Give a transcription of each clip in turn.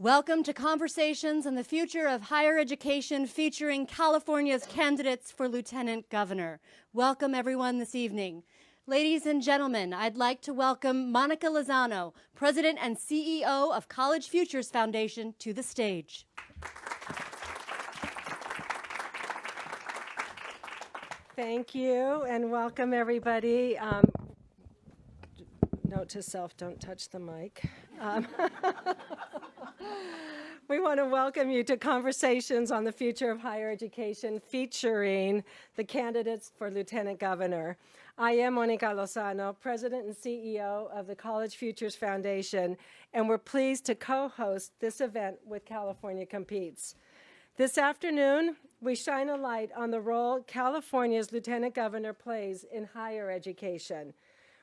Welcome to Conversations on the Future of Higher Education featuring California's candidates for Lieutenant Governor. Welcome everyone this evening. Ladies and gentlemen, I'd like to welcome Monica Lozano, President and CEO of College Futures Foundation, to the stage. Thank you and welcome everybody. Note to self, don't touch the mic. We want to welcome you to Conversations on the Future of Higher Education featuring the candidates for Lieutenant Governor. I am Monica Lozano, President and CEO of the College Futures Foundation, and we're pleased to co-host this event with California Competes. This afternoon, we shine a light on the role California's Lieutenant Governor plays in higher education.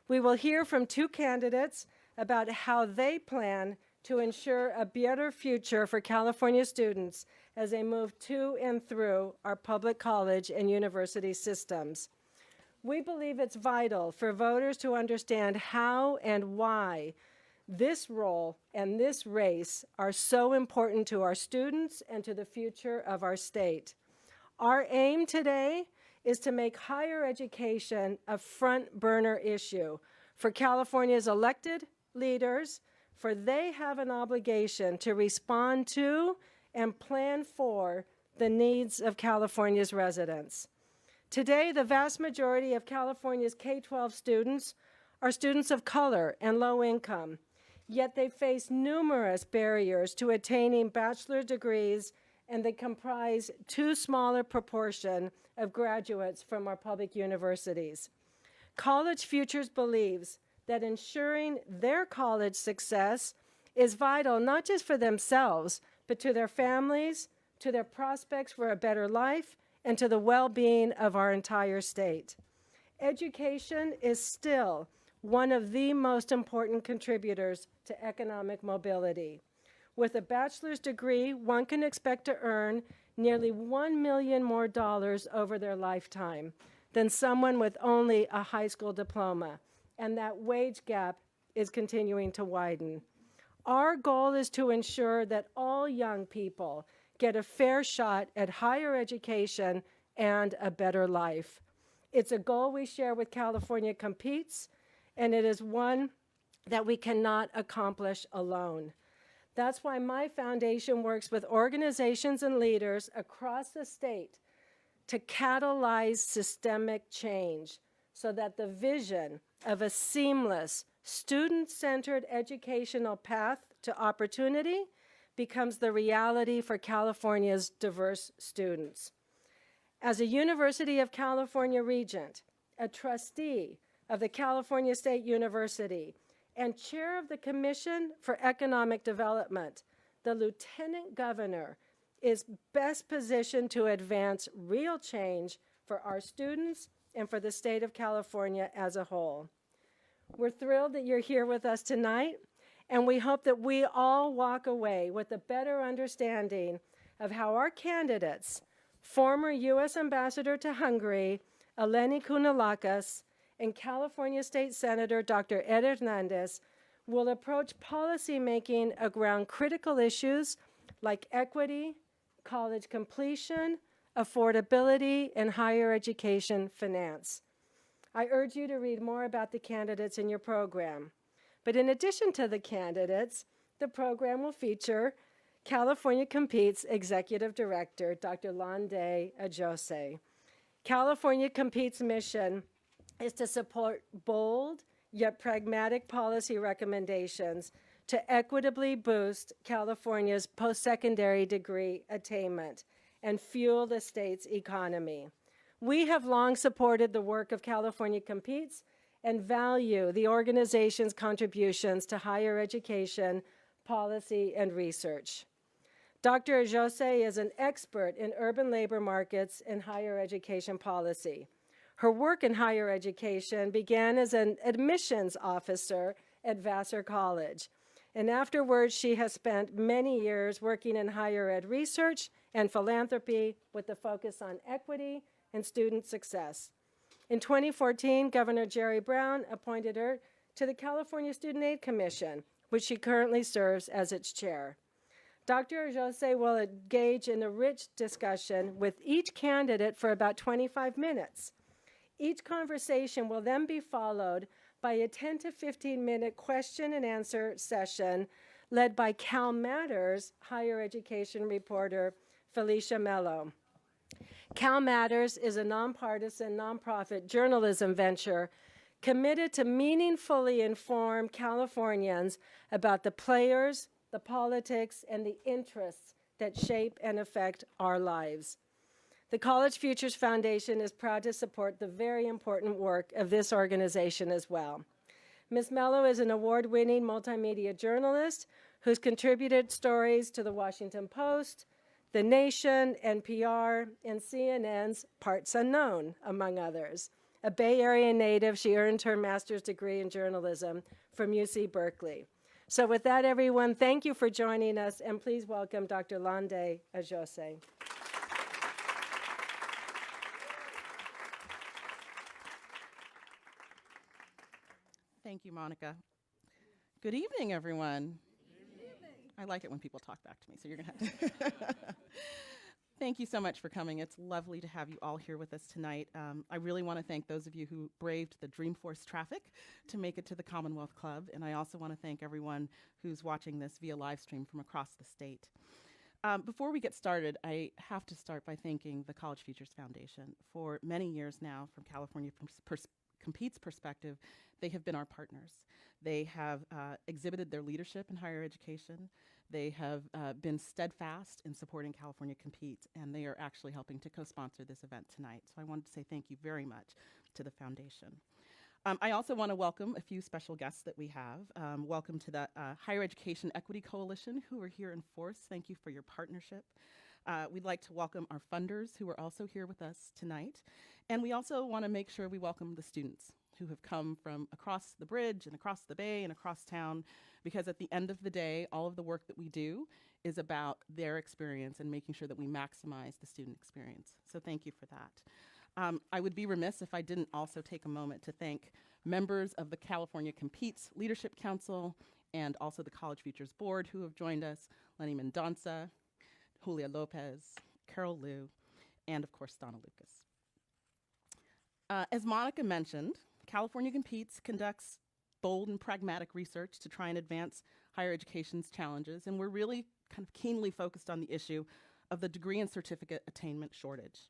We will hear from two candidates about how they plan to ensure a better future for California students as they move to and through our public college and university systems. We believe it's vital for voters to understand how and why this role and this race are so important to our students and to the future of our state. Our aim today is to make higher education a front burner issue for California's elected leaders, for they have an obligation to respond to and plan for the needs of California's residents. Today, the vast majority of California's K-12 students are students of color and low income, yet they face numerous barriers to attaining bachelor degrees, and they comprise too small a proportion of graduates from our public universities. College Futures believes that ensuring their college success is vital not just for themselves, but to their families, to their prospects for a better life, and to the well-being of our entire state. Education is still one of the most important contributors to economic mobility. With a bachelor's degree, one can expect to earn nearly $1 million more over their lifetime than someone with only a high school diploma, and that wage gap is continuing to widen. Our goal is to ensure that all young people get a fair shot at higher education and a better life. It's a goal we share with California Competes, and it is one that we cannot accomplish alone. That's why my foundation works with organizations and leaders across the state to catalyze systemic change so that the vision of a seamless, student-centered educational path to opportunity becomes the reality for California's diverse students. As a University of California regent, a trustee of the California State University, and chair of the Commission for Economic Development, the Lieutenant Governor is best positioned to advance real change for our students and for the state of California as a whole. We're thrilled that you're here with us tonight, and we hope that we all walk away with a better understanding of how our candidates, former U.S. Ambassador to Hungary, Eleni Kounalakis, and California State Senator Dr. Ed Hernandez, will approach policymaking around critical issues like equity, college completion, affordability, and higher education finance. I urge you to read more about the candidates in your program. But in addition to the candidates, the program will feature California Competes Executive Director, Dr. Lande Ajose. California Competes' mission is to support bold yet pragmatic policy recommendations to equitably boost California's post-secondary degree attainment and fuel the state's economy. We have long supported the work of California Competes and value the organization's contributions to higher education, policy, and research. Dr. Ajose is an expert in urban labor markets and higher education policy. Her work in higher education began as an admissions officer at Vassar College, and afterwards she has spent many years working in higher ed research and philanthropy with a focus on equity and student success. In 2014, Governor Jerry Brown appointed her to the California Student Aid Commission, which she currently serves as its chair. Dr. Ajose will engage in a rich discussion with each candidate for about 25 minutes. Each conversation will then be followed by a 10 to 15-minute question and answer session led by Cal Matters higher education reporter Felicia Mello. Cal Matters is a nonpartisan, nonprofit journalism venture committed to meaningfully inform Californians about the players, the politics, and the interests that shape and affect our lives. The College Futures Foundation is proud to support the very important work of this organization as well. Ms. Mello is an award-winning multimedia journalist who's contributed stories to the Washington Post, The Nation, NPR, and CNN's Parts Unknown, among others. A Bay Area native, she earned her master's degree in journalism from UC Berkeley. So with that, everyone, thank you for joining us, and please welcome Dr. Lande Ajose. Thank you, Monica. Good evening, everyone. Good evening. I like it when people talk back to me, so you're going to have to. Thank you so much for coming. It's lovely to have you all here with us tonight. I really want to thank those of you who braved the Dreamforce traffic to make it to the Commonwealth Club, and I also want to thank everyone who's watching this via live stream from across the state. Before we get started, I have to start by thanking the College Futures Foundation. For many years now, from California Compete's perspective, they have been our partners. They have exhibited their leadership in higher education. They have been steadfast in supporting California Competes, and they are actually helping to co-sponsor this event tonight. So I wanted to say thank you very much to the foundation. I also want to welcome a few special guests that we have. Welcome to the Higher Education Equity Coalition, who are here in force. Thank you for your partnership. We'd like to welcome our funders, who are also here with us tonight. And we also want to make sure we welcome the students who have come from across the bridge and across the bay and across town, because at the end of the day, all of the work that we do is about their experience and making sure that we maximize the student experience. So thank you for that. I would be remiss if I didn't also take a moment to thank members of the California Competes Leadership Council and also the College Futures Board who have joined us: Lenny Mendonca, Julia Lopez, Carol Liu, and of course, Donna Lucas. As Monica mentioned, California Competes conducts bold and pragmatic research to try and advance higher education's challenges, and we're really kind of keenly focused on the issue of the degree and certificate attainment shortage.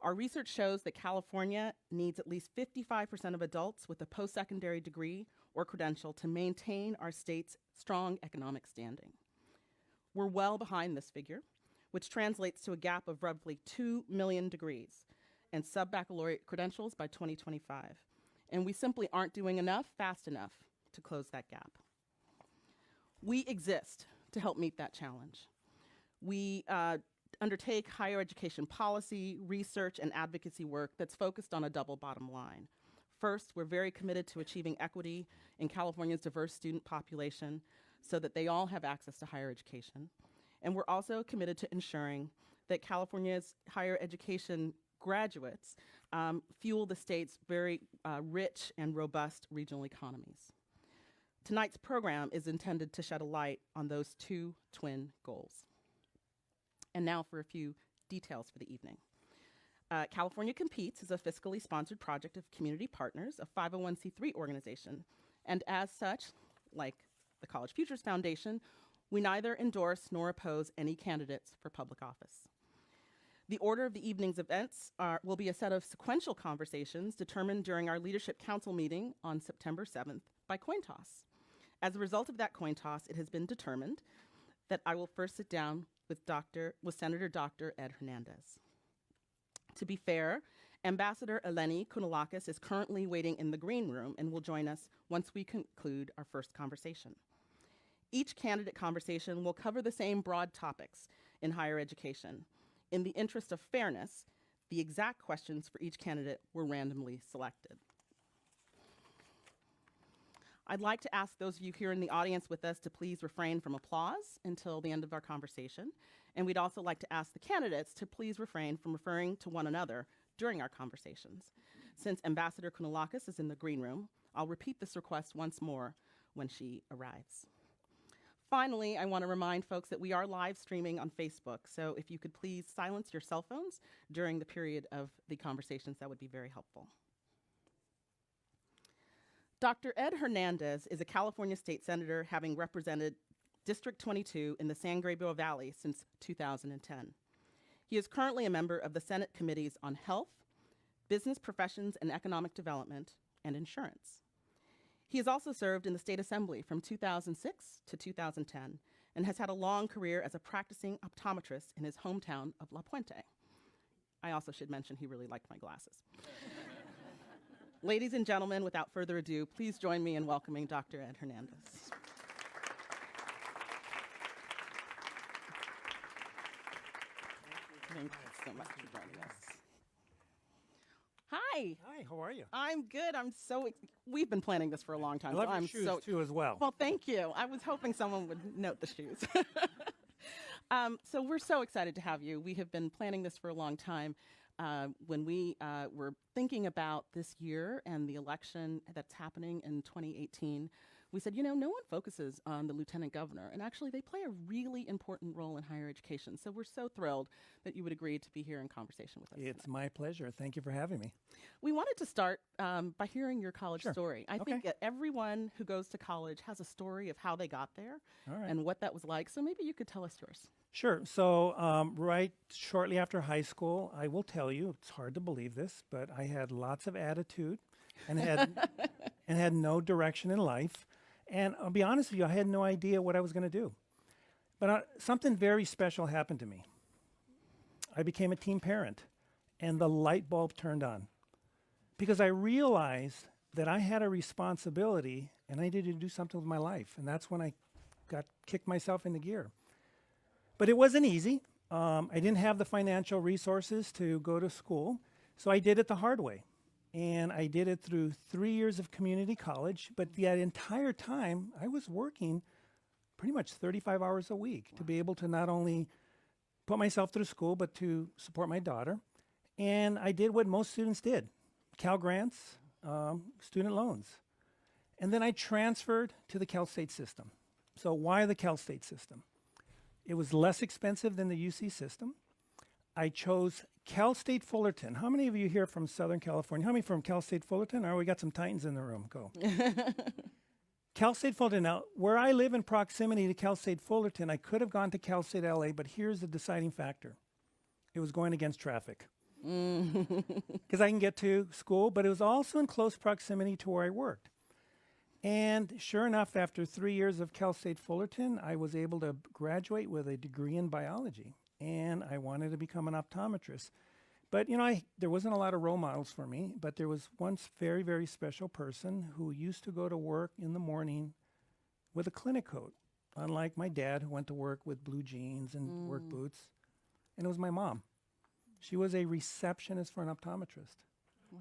Our research shows that California needs at least 55% of adults with a post-secondary degree or credential to maintain our state's strong economic standing. We're well behind this figure, which translates to a gap of roughly 2 million degrees and sub-baccalaureate credentials by 2025. And we simply aren't doing enough fast enough to close that gap. We exist to help meet that challenge. We undertake higher education policy, research, and advocacy work that's focused on a double bottom line. First, we're very committed to achieving equity in California's diverse student population so that they all have access to higher education. And we're also committed to ensuring that California's higher education graduates fuel the state's very rich and robust regional economies. Tonight's program is intended to shed a light on those two twin goals. And now for a few details for the evening. California Competes is a fiscally sponsored project of community partners, a 501c3 organization. And as such, like the College Futures Foundation, we neither endorse nor oppose any candidates for public office. The order of the evening's events will be a set of sequential conversations determined during our Leadership Council meeting on September 7th by coin toss. As a result of that coin toss, it has been determined that I will first sit down with Senator Dr. Ed Hernandez. To be fair, Ambassador Eleni Kounalakis is currently waiting in the green room and will join us once we conclude our first conversation. Each candidate conversation will cover the same broad topics in higher education. In the interest of fairness, the exact questions for each candidate were randomly selected. I'd like to ask those of you here in the audience with us to please refrain from applause until the end of our conversation. And we'd also like to ask the candidates to please refrain from referring to one another during our conversations. Since Ambassador Kounalakis is in the green room, I'll repeat this request once more when she arrives. Finally, I want to remind folks that we are live streaming on Facebook, so if you could please silence your cell phones during the period of the conversations, that would be very helpful. Dr. Ed Hernandez is a California state senator having represented District 22 in the San Gabriel Valley since 2010. He is currently a member of the Senate Committees on Health, Business Professions and Economic Development, and Insurance. He has also served in the State Assembly from 2006 to 2010 and has had a long career as a practicing optometrist in his hometown of La Puente. I also should mention he really liked my glasses. Ladies and gentlemen, without further ado, please join me in welcoming Dr. Ed Hernandez. Thank you so much for joining us. Hi. Hi, how are you? I'm good. We've been planning this for a long time. I love so your I'm shoes so too as well. Well, thank you. I was hoping someone would note the shoes. So we're so excited to have you. We have been planning this for a long time. When we were thinking about this year and the election that's happening in 2018, we said, no one focuses on the lieutenant governor, and actually they play a really important role in higher education. So we're so thrilled that you would agree to be here in conversation with us. It's tonight. my pleasure. Thank you for having me. We wanted to start by hearing your college Sure. story. I think that everyone who goes to college has a story of how they got there All right. and what that was like. So maybe you could tell us yours. Sure. So right shortly after high school, I will tell you, it's hard to believe this, but I had lots of attitude and had no direction in life. And I'll be honest with you, I had no idea what I was going to do. But something very special happened to me. I became a teen parent, and the light bulb turned on. Because I realized that I had a responsibility, and I needed to do something with my life. And that's when I kicked myself into gear. But it wasn't easy. I didn't have the financial resources to go to school, so I did it the hard way. And I did it through 3 years of community college, but that entire time I was working pretty much 35 hours a week to be able to not only put myself through school, but to support my daughter. And I did what most students did, Cal Grants, student loans. And then I transferred to the Cal State system. So why the Cal State system? It was less expensive than the UC system. I chose Cal State Fullerton. How many of you here from Southern California? How many from Cal State Fullerton? Oh, we got some Titans in the room. Go. Cal State Fullerton. Now, where I live in proximity to Cal State Fullerton, I could have gone to Cal State LA, but here's the deciding factor. It was going against traffic. Because I can get to school, but it was also in close proximity to where I worked. And sure enough, after 3 years of Cal State Fullerton, I was able to graduate with a degree in biology. And I wanted to become an optometrist. But, there wasn't a lot of role models for me, but there was one very, very special person who used to go to work in the morning with a clinic coat, unlike my dad, who went to work with blue jeans and work boots. And it was my mom. She was a receptionist for an optometrist. Wow.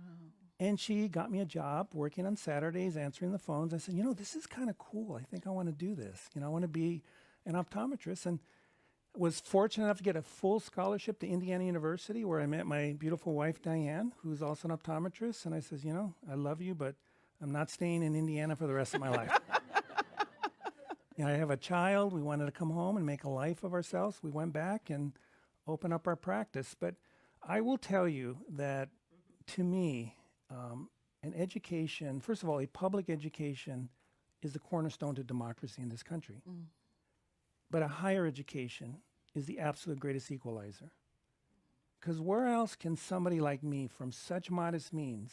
And she got me a job working on Saturdays, answering the phones. I said, this is kind of cool. I think I want to do this. I want to be an optometrist. And was fortunate enough to get a full scholarship to Indiana University, where I met my beautiful wife, Diane, who's also an optometrist. And I says, I love you, but I'm not staying in Indiana for the rest of my life. I have a child. We wanted to come home and make a life of ourselves. We went back and opened up our practice. But I will tell you that, to me, an education, first of all, a public education is the cornerstone to democracy in this country. But a higher education is the absolute greatest equalizer. Because where else can somebody like me from such modest means,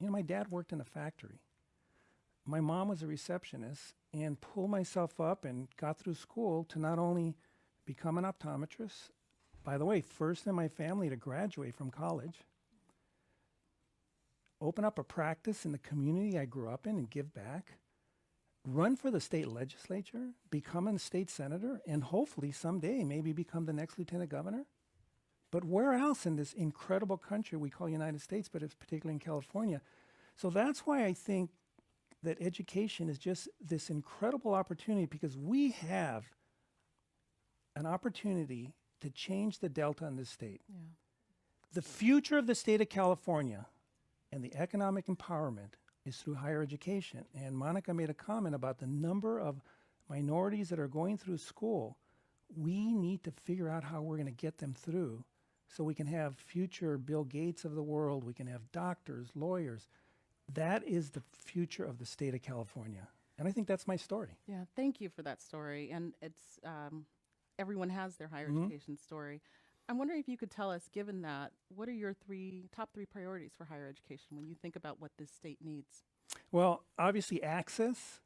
my dad worked in a factory. My mom was a receptionist, and pulled myself up and got through school to not only become an optometrist, by the way, first in my family to graduate from college, open up a practice in the community I grew up in and give back, run for the state legislature, become a state senator, and hopefully someday maybe become the next lieutenant governor. But where else in this incredible country we call United States, but it's particularly in California? So that's why I think that education is just this incredible opportunity, because we have an opportunity to change the delta in this state. Yeah. The future of the state of California and the economic empowerment is through higher education. And Monica made a comment about the number of minorities that are going through school, we need to figure out how we're going to get them through so we can have future Bill Gates of the world, we can have doctors, lawyers. That is the future of the state of California. And I think that's my story. Yeah, thank you for that story. And it's everyone has their higher education story. I'm wondering if you could tell us, given that, what are your top three priorities for higher education when you think about what this state needs? Well, obviously access,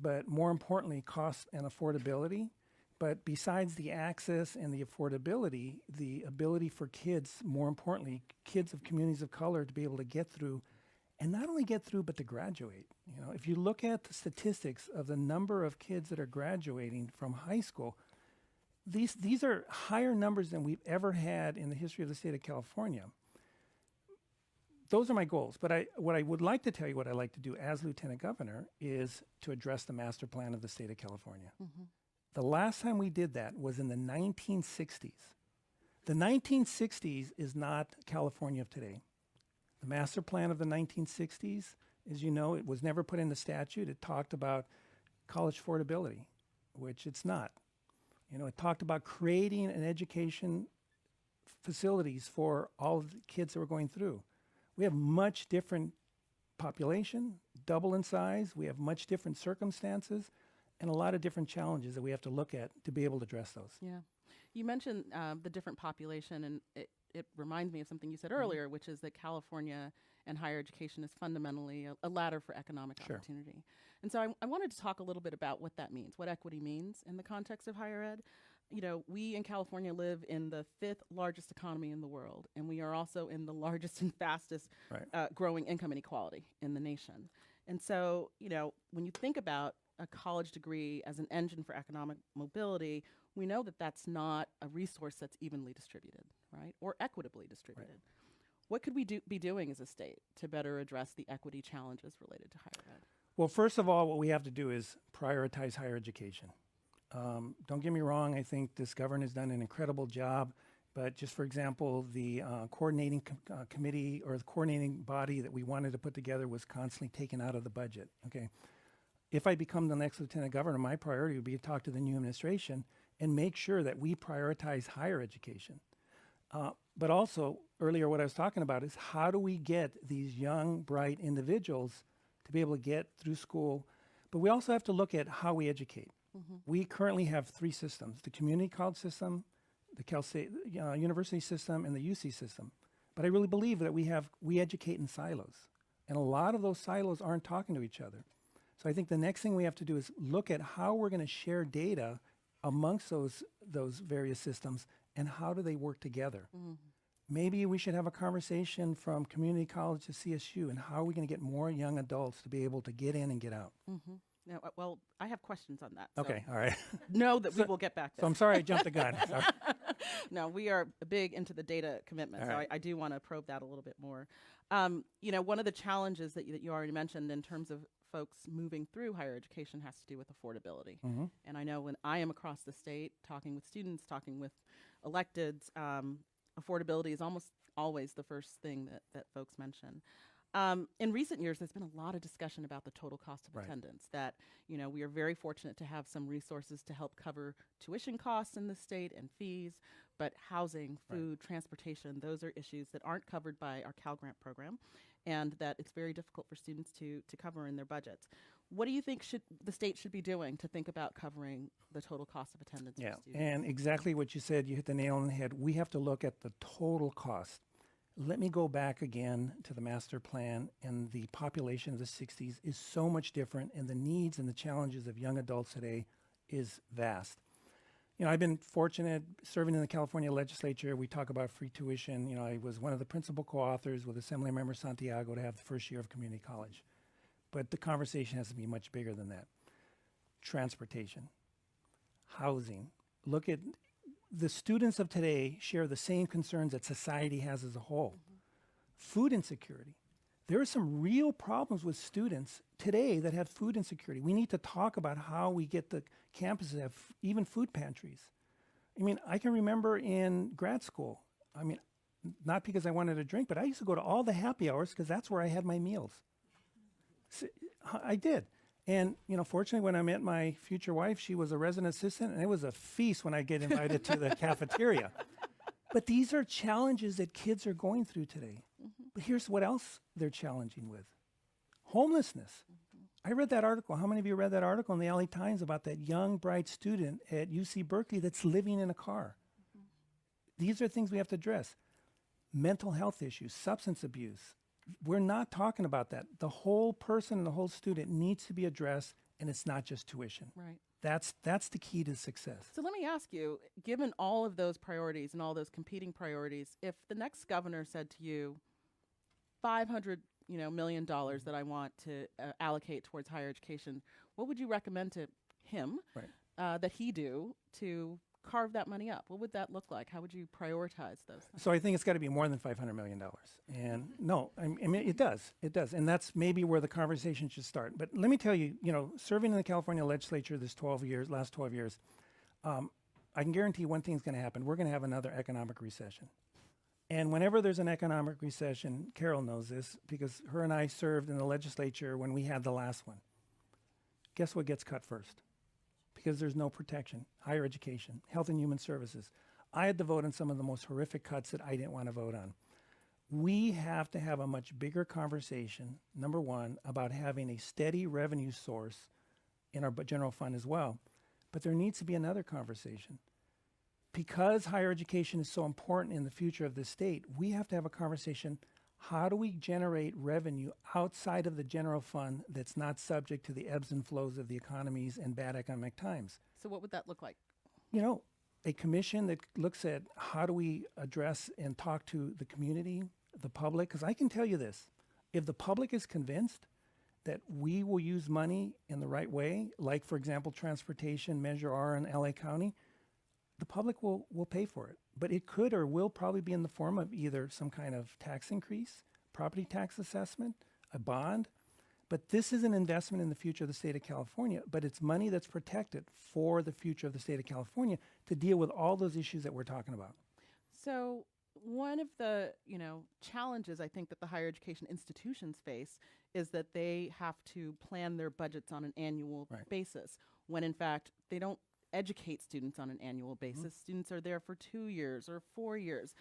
but more importantly, cost and affordability. But besides the access and the affordability, the ability for kids, more importantly, kids of communities of color, to be able to get through, and not only get through, but to graduate. You know, if you look at the statistics of the number of kids that are graduating from high school, these are higher numbers than we've ever had in the history of the state of California. Those are my goals. But what I would like to tell you, what I like to do as Lieutenant Governor, is to address the master plan of the state of California. The last time we did that was in the 1960s. The 1960s is not California of today. The master plan of the 1960s, as you know, it was never put in the statute. It talked about college affordability, which it's not. You know, it talked about creating an education facilities for all of the kids that were going through. We have much different population, double in size. We have much different circumstances and a lot of different challenges that we have to look at to be able to address those. Yeah. You mentioned the different population, and it reminds me of something you said earlier, which is that California and higher education is fundamentally a ladder for economic opportunity. And so I wanted to talk a little bit about what that means, what equity means in the context of higher ed. You know, we in California live in the 5th largest economy in the world, and we are also in the largest and fastest growing income inequality in the nation. And so, you know, when you think about a college degree as an engine for economic mobility, we know that that's not a resource that's evenly distributed, right, or equitably distributed. Right. What could we be doing as a state to better address the equity challenges related to higher ed? Well, first of all, what we have to do is prioritize higher education. Don't get me wrong, I think this governor has done an incredible job, but just for example, the coordinating committee or the coordinating body that we wanted to put together was constantly taken out of the budget, okay? If I become the next lieutenant governor, my priority would be to talk to the new administration and make sure that we prioritize higher education. But also, earlier what I was talking about is how do we get these young, bright individuals to be able to get through school? But we also have to look at how we educate. We currently have 3 systems: the community college system, the Cal State University system, and the UC system. But I really believe that we educate in silos. And a lot of those silos aren't talking to each other. So I think the next thing we have to do is look at how we're going to share data amongst those various systems and how do they work together. Maybe we should have a conversation from community college to CSU and how are we going to get more young adults to be able to get in and get out. Now, well, I have questions on that. Okay, all right. Know that we will get back there. So I'm sorry I jumped the gun. Sorry. No, we are big into the data commitment, All so right. I do want to probe that a little bit more. You know, one of the challenges that you already mentioned in terms of folks moving through higher education has to do with affordability. And I know when I am across the state talking with students, talking with electeds, affordability is almost always the first thing that folks mention. In recent years, there's been a lot of discussion about the total cost of attendance, that, you know, we are very fortunate to have some resources to help cover tuition costs in the state and fees, but housing, food, transportation, those are issues that aren't covered by our Cal Grant program, and that it's very difficult for students to cover in their budgets. What do you think the state should be doing to think about covering the total cost of attendance for students? And exactly what you said, you hit the nail on the head. We have to look at the total cost. Let me go back again to the master plan, and the population of the 60s is so much different, and the needs and the challenges of young adults today is vast. You know, I've been fortunate serving in the California legislature. We talk about free tuition. You know, I was one of the principal co-authors with Assemblymember Santiago to have the first year of community college. But the conversation has to be much bigger than that. Transportation, housing. Look at the students of today share the same concerns that society has as a whole. Food insecurity. There are some real problems with students today that have food insecurity. We need to talk about how we get the campuses to have even food pantries. I mean, I can remember in grad school, I mean, not because I wanted to drink, but I used to go to all the happy hours because that's where I had my meals. So, I did. And, fortunately, when I met my future wife, she was a resident assistant, and it was a feast when I get invited to the cafeteria. But these are challenges that kids are going through today. But here's what else they're challenging with. Homelessness. I read that article. How many of you read that article in the LA Times about that young, bright student at UC Berkeley that's living in a car? These are things we have to address. Mental health issues, substance abuse. We're not talking about that. The whole person and the whole student needs to be addressed, and it's not just tuition. Right. That's the key to success. So let me ask you, given all of those priorities and all those competing priorities, if the next governor said to you, $500 million that I want to allocate towards higher education, what would you recommend to him that he do to carve that money up? What would that look like? How would you prioritize those things? So I think it's got to be more than $500 million. And no, I mean, it does. It does. And that's maybe where the conversation should start. But let me tell you, serving in the California legislature last 12 years, I can guarantee one thing's going to happen. We're going to have another economic recession. And whenever there's an economic recession, Carol knows this because her and I served in the legislature when we had the last one. Guess what gets cut first? Because there's no protection. Higher education, health and human services. I had to vote on some of the most horrific cuts that I didn't want to vote on. We have to have a much bigger conversation, number one, about having a steady revenue source in our general fund as well. But there needs to be another conversation. Because higher education is so important in the future of the state, we have to have a conversation. How do we generate revenue outside of the general fund that's not subject to the ebbs and flows of the economies and bad economic times? So what would that look like? A commission that looks at how do we address and talk to the community, the public, because I can tell you this, if the public is convinced that we will use money in the right way, like, for example, transportation, Measure R in LA County, the public will pay for it. But it could or will probably be in the form of either some kind of tax increase, property tax assessment, a bond. But this is an investment in the future of the state of California, but it's money that's protected for the future of the state of California to deal with all those issues that we're talking about. So one of the, challenges I think that the higher education institutions face is that they have to plan their budgets on an annual basis, when in fact they don't educate students on an annual basis. Students are there for 2 years or 4 years.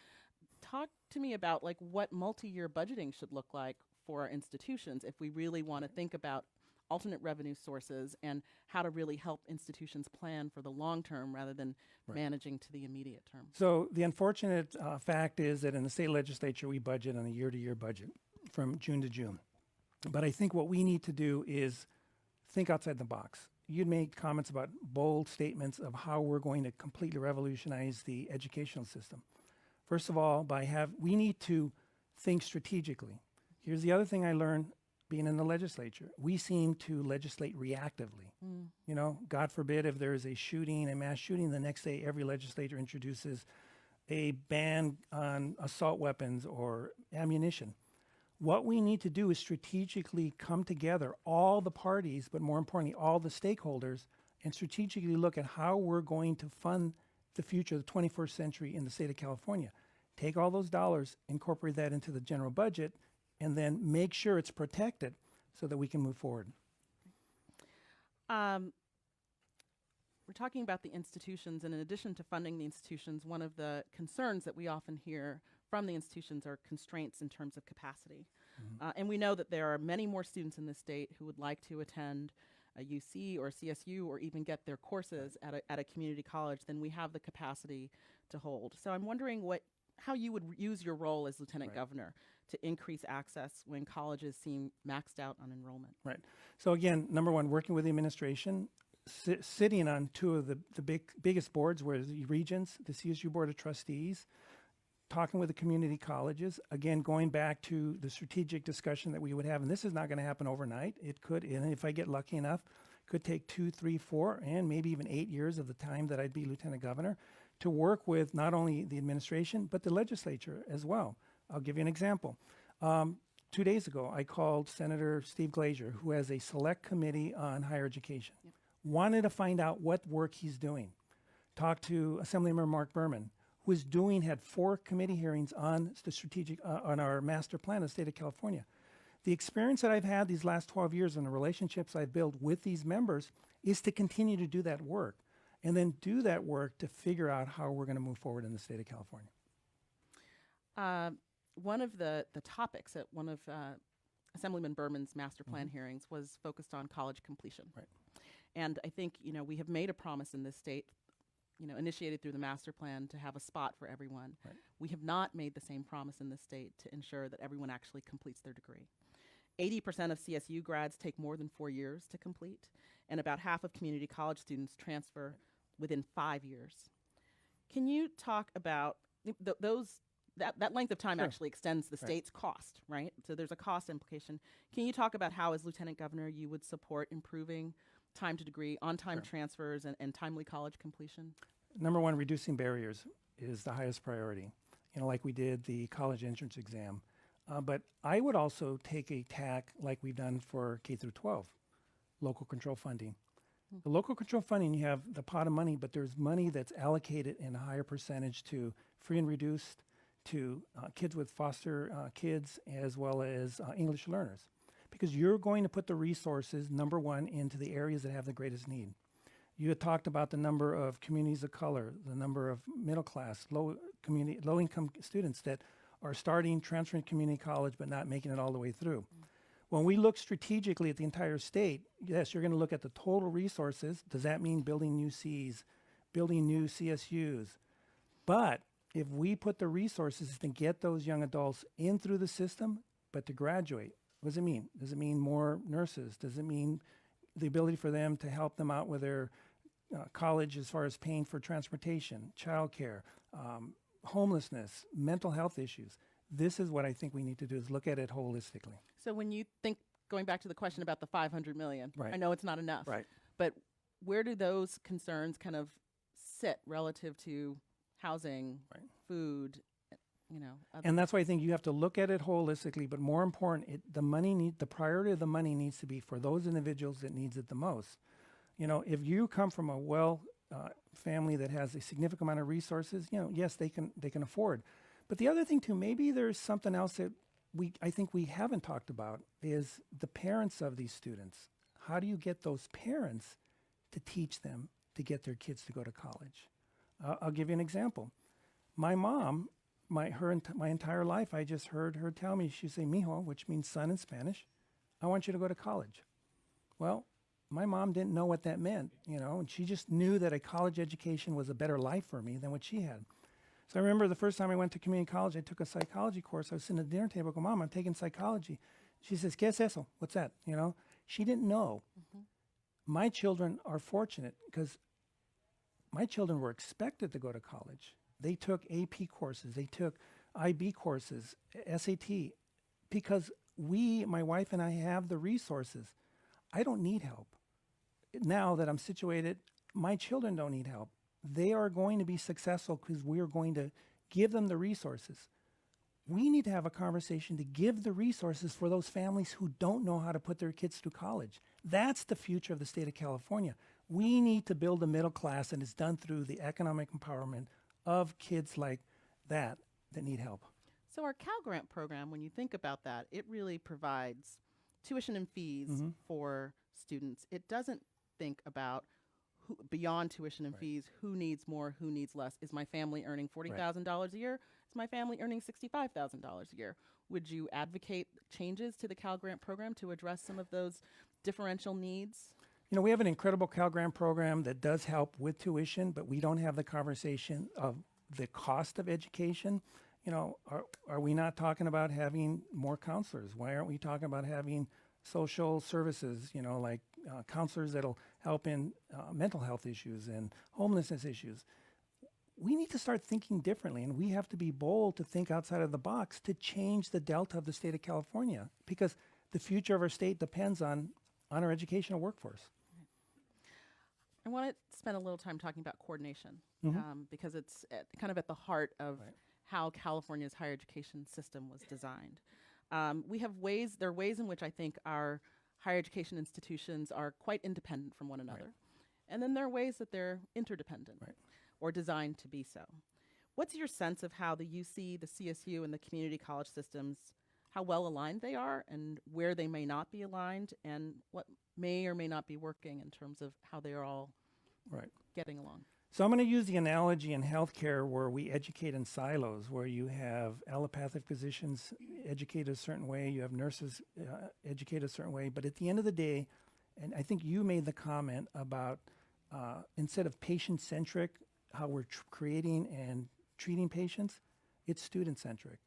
Talk to me about what multi-year budgeting should look like for our institutions if we really want to think about alternate revenue sources and how to really help institutions plan for the long term rather than managing to the immediate term. So the unfortunate fact is that in the state legislature, we budget on a year-to-year budget from June to June. But I think what we need to do is think outside the box. You'd made comments about bold statements of how we're going to completely revolutionize the educational system. First of all, we need to think strategically. Here's the other thing I learned being in the legislature. We seem to legislate reactively. God forbid if there's a mass shooting, the next day every legislator introduces a ban on assault weapons or ammunition. What we need to do is strategically come together, all the parties, but more importantly, all the stakeholders, and strategically look at how we're going to fund the future of the 21st century in the state of California. Take all those dollars, incorporate that into the general budget, and then make sure it's protected so that we can move forward. We're talking about the institutions, and in addition to funding the institutions, one of the concerns that we often hear from the institutions are constraints in terms of capacity. And we know that there are many more students in this state who would like to attend a UC or CSU or even get their courses at a community college than we have the capacity to hold. So I'm wondering how you would use your role as Lieutenant Governor to increase access when colleges seem maxed out on enrollment. Right. So again, number one, working with the administration, sitting on two of the biggest boards, where the Regents, the CSU Board of Trustees, talking with the community colleges, again, going back to the strategic discussion that we would have, and this is not going to happen overnight. It could, and if I get lucky enough, could take 2, 3, 4, and maybe even 8 years of the time that I'd be Lieutenant Governor to work with not only the administration, but the legislature as well. I'll give you an example. 2 days ago, I called Senator Steve Glazier, who has a select committee on higher education. Wanted to find out what work he's doing. Talked to Assemblymember Mark Berman, who had 4 committee hearings on the strategic, on our master plan of the state of California. The experience that I've had these last 12 years and the relationships I've built with these members is to continue to do that work and then do that work to figure out how we're going to move forward in the state of California. One of the topics at one of Assemblyman Berman's master plan hearings was focused on college completion. Right. And I think, we have made a promise in this state, initiated through the master plan to have a spot for everyone. Right. We have not made the same promise in this state to ensure that everyone actually completes their degree. 80% of CSU grads take more than 4 years to complete, and about half of community college students transfer within 5 years. Can you talk about that length of time? Sure. Actually extends the state's cost, right? So there's a cost implication. Can you talk about how, as Lieutenant Governor, you would support improving time to degree, on-time Sure. transfers, and timely college completion? Number one, reducing barriers is the highest priority. Like we did the college entrance exam. But I would also take a tack like we've done for K through 12, local control funding. The local control funding, you have the pot of money, but there's money that's allocated in a higher percentage to free and reduced, to kids with foster kids, as well as English learners. Because you're going to put the resources, number one, into the areas that have the greatest need. You had talked about the number of communities of color, the number of middle class, low-income students that are transferring to community college but not making it all the way through. When we look strategically at the entire state, yes, you're going to look at the total resources. Does that mean building new Cs, building new CSUs? But if we put the resources to get those young adults in through the system, but to graduate, what does it mean? Does it mean more nurses? Does it mean the ability for them to help them out with their college as far as paying for transportation, childcare, homelessness, mental health issues? This is what I think we need to do, is look at it holistically. So when you think, going back to the question about the $500 million, Right. I know it's not enough, Right. but where do those concerns kind of sit relative to housing, Right. food, other And that's why I think you have to look at it holistically, but more important, the priority of the money needs to be for those individuals that needs it the most. If you come from a family that has a significant amount of resources, yes, they can afford. But the other thing too, maybe there's something else that I think we haven't talked about, is the parents of these students. How do you get those parents to teach them to get their kids to go to college? I'll give you an example. My mom, my entire life, I just heard her tell me, she'd say, "Mijo," which means son in Spanish, "I want you to go to college." Well, my mom didn't know what that meant, and she just knew that a college education was a better life for me than what she had. So I remember the first time I went to community college, I took a psychology course. I was sitting at the dinner table, I go, "Mom, I'm taking psychology." She says, "¿Qué es eso?" What's that? She didn't know. My children are fortunate because my children were expected to go to college. They took AP courses, they took IB courses, SAT, because my wife and I, have the resources. I don't need help. Now that I'm situated, my children don't need help. They are going to be successful because we are going to give them the resources. We need to have a conversation to give the resources for those families who don't know how to put their kids through college. That's the future of the state of California. We need to build a middle class, and it's done through the economic empowerment of kids like that need help. So our Cal Grant program, when you think about that, it really provides tuition and fees for students. It doesn't think about beyond tuition and fees, who needs more, who needs less. Is my family earning $40,000 a year? Is my family earning $65,000 a year? Would you advocate changes to the Cal Grant program to address some of those differential needs? We have an incredible Cal Grant program that does help with tuition, but we don't have the conversation of the cost of education. Are we not talking about having more counselors? Why aren't we talking about having social services, like counselors that'll help in mental health issues and homelessness issues? We need to start thinking differently, and we have to be bold to think outside of the box to change the delta of the state of California, because the future of our state depends on our educational workforce. I want to spend a little time talking about coordination, because it's kind of at the heart of how California's higher education system was designed. There are ways in which I think our higher education institutions are quite independent from one another. And then there are ways that they're interdependent or designed to be so. What's your sense of how the UC, the CSU, and the community college systems how well aligned they are and where they may not be aligned and what may or may not be working in terms of how they are all Right. getting along. So I'm going to use the analogy in healthcare where we educate in silos, where you have allopathic physicians educated a certain way, you have nurses educated a certain way, but at the end of the day, and I think you made the comment about instead of patient-centric, how we're creating and treating patients, it's student-centric.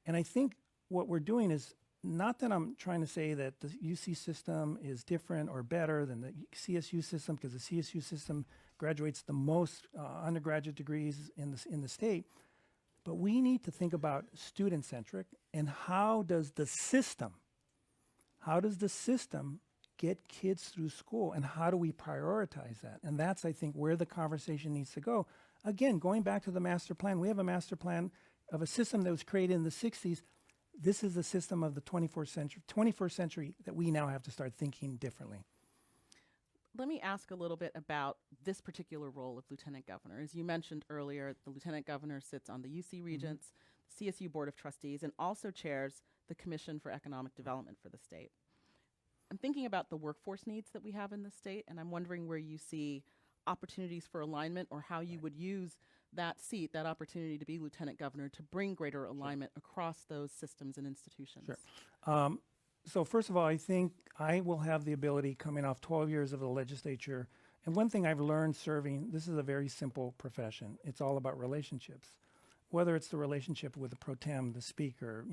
And I think what we're doing is, not that I'm trying to say that the UC system is different or better than the CSU system, because the CSU system graduates the most undergraduate degrees in the state, but we need to think about student-centric and how does the system get kids through school, and how do we prioritize that? And that's, I think, where the conversation needs to go. Again, going back to the master plan, we have a master plan of a system that was created in the 60s. This is the system of the 21st century that we now have to start thinking differently. Let me ask a little bit about this particular role of Lieutenant Governor. As you mentioned earlier, the Lieutenant Governor sits on the UC Regents, CSU Board of Trustees, and also chairs the Commission for Economic Development for the state. I'm thinking about the workforce needs that we have in the state, and I'm wondering where you see opportunities for alignment or how you would use that seat, that opportunity to be Lieutenant Governor, to bring greater alignment across those systems and institutions. Sure. So first of all, I think I will have the ability, coming off 12 years of the legislature, and one thing I've learned serving, this is a very simple profession. It's all about relationships. Whether it's the relationship with the pro tem, the speaker,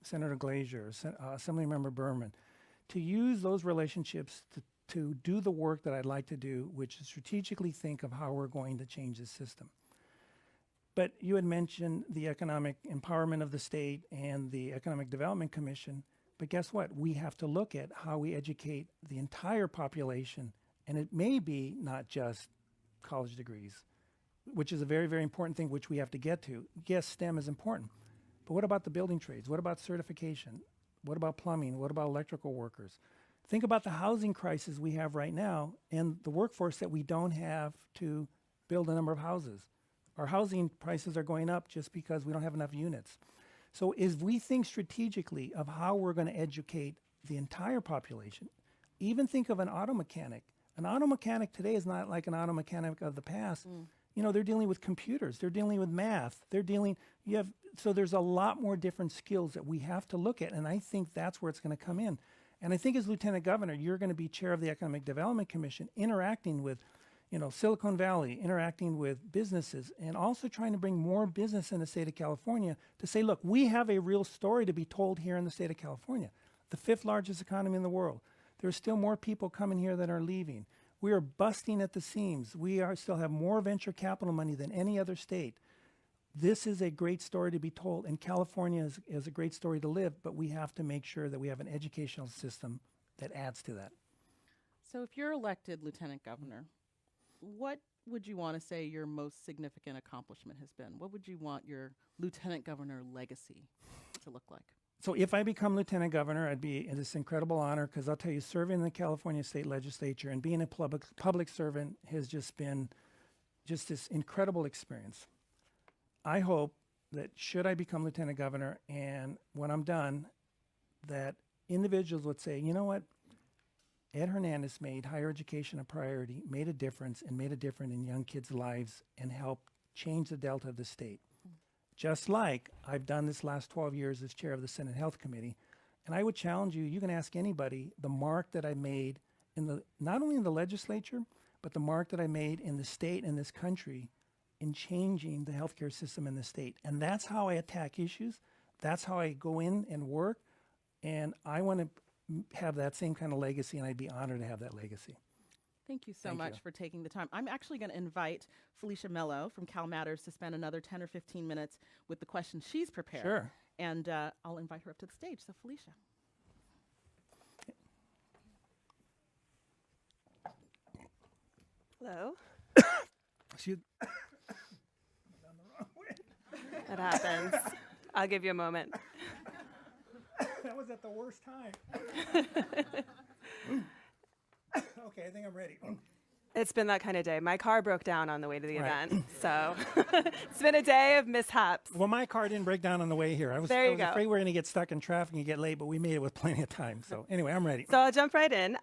Senator Glazier, Assemblymember Berman, to use those relationships to do the work that I'd like to do, which is strategically think of how we're going to change the system. But you had mentioned the economic empowerment of the state and the Economic Development Commission. But guess what? We have to look at how we educate the entire population. And it may be not just college degrees, which is a very, very important thing, which we have to get to. Yes, STEM is important. But what about the building trades? What about certification? What about plumbing? What about electrical workers? Think about the housing crisis we have right now and the workforce that we don't have to build a number of houses. Our housing prices are going up just because we don't have enough units. So if we think strategically of how we're going to educate the entire population, even think of an auto mechanic. An auto mechanic today is not like an auto mechanic of the past. They're dealing with computers, they're dealing with math, so there's a lot more different skills that we have to look at, and I think that's where it's going to come in. And I think as Lieutenant Governor, you're going to be chair of the Economic Development Commission, interacting with Silicon Valley, interacting with businesses, and also trying to bring more business in the state of California to say, look, we have a real story to be told here in the state of California, the 5th largest economy in the world. There's still more people coming here that are leaving. We are busting at the seams. We still have more venture capital money than any other state. This is a great story to be told, and California is a great story to live, but we have to make sure that we have an educational system that adds to that. So if you're elected Lieutenant Governor, what would you want to say your most significant accomplishment has been? What would you want your Lieutenant Governor legacy to look like? So if I become Lieutenant Governor, I'd be in this incredible honor, because I'll tell you, serving in the California State Legislature and being a public servant has just been just this incredible experience. I hope that should I become Lieutenant Governor, and when I'm done, that individuals would say, you know what, Ed Hernandez made higher education a priority, made a difference, and made a difference in young kids' lives and helped change the delta of the state. Just like I've done this last 12 years as chair of the Senate Health Committee. And I would challenge you, you can ask anybody, the mark that I made not only in the legislature, but the mark that I made in the state and this country in changing the healthcare system in the state. And that's how I attack issues. That's how I go in and work. And I want to have that same kind of legacy, and I'd be honored to have that legacy. Thank you so much for taking the time. I'm actually going to invite Felicia Mello from Cal Matters to spend another 10 or 15 minutes with the questions she's prepared. Sure. And I'll invite her up to the stage. So, Felicia. Hello. Excuse That happens. I'll give you a moment. That was at the worst time. Okay, I think I'm ready. It's been that kind of day. My car broke down on the way to the Right. event, so it's been a day of mishaps. Well, my car didn't break down on the way here. I was Go. afraid we were going to get stuck in traffic and get late, but we made it with plenty of time. So anyway, I'm ready. So I'll jump right in.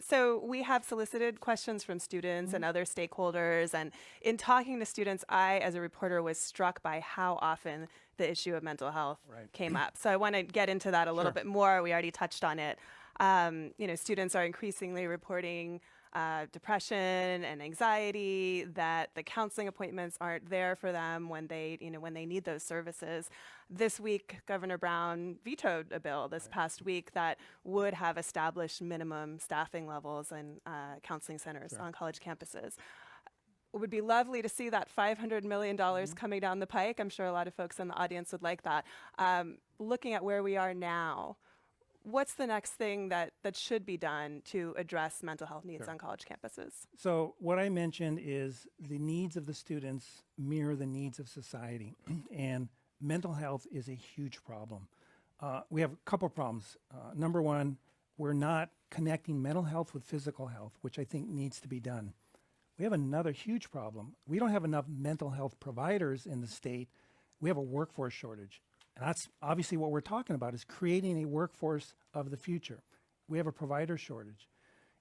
So we have solicited questions from students and other stakeholders. And in talking to students, I, as a reporter, was struck by how often the issue of mental health came up. So I want to get into that a little bit more. We already touched on it. Students are increasingly reporting depression and anxiety, that the counseling appointments aren't there for them when they need those services. This week, Governor Brown vetoed a bill this past week that would have established minimum staffing levels in counseling centers on college campuses. It would be lovely to see that $500 million coming down the pike. I'm sure a lot of folks in the audience would like that. Looking at where we are now, what's the next thing that should be done to address mental health needs on college campuses? So what I mentioned is the needs of the students mirror the needs of society, and mental health is a huge problem. We have a couple of problems. Number one, we're not connecting mental health with physical health, which I think needs to be done. We have another huge problem. We don't have enough mental health providers in the state. We have a workforce shortage. And that's obviously what we're talking about, is creating a workforce of the future. We have a provider shortage.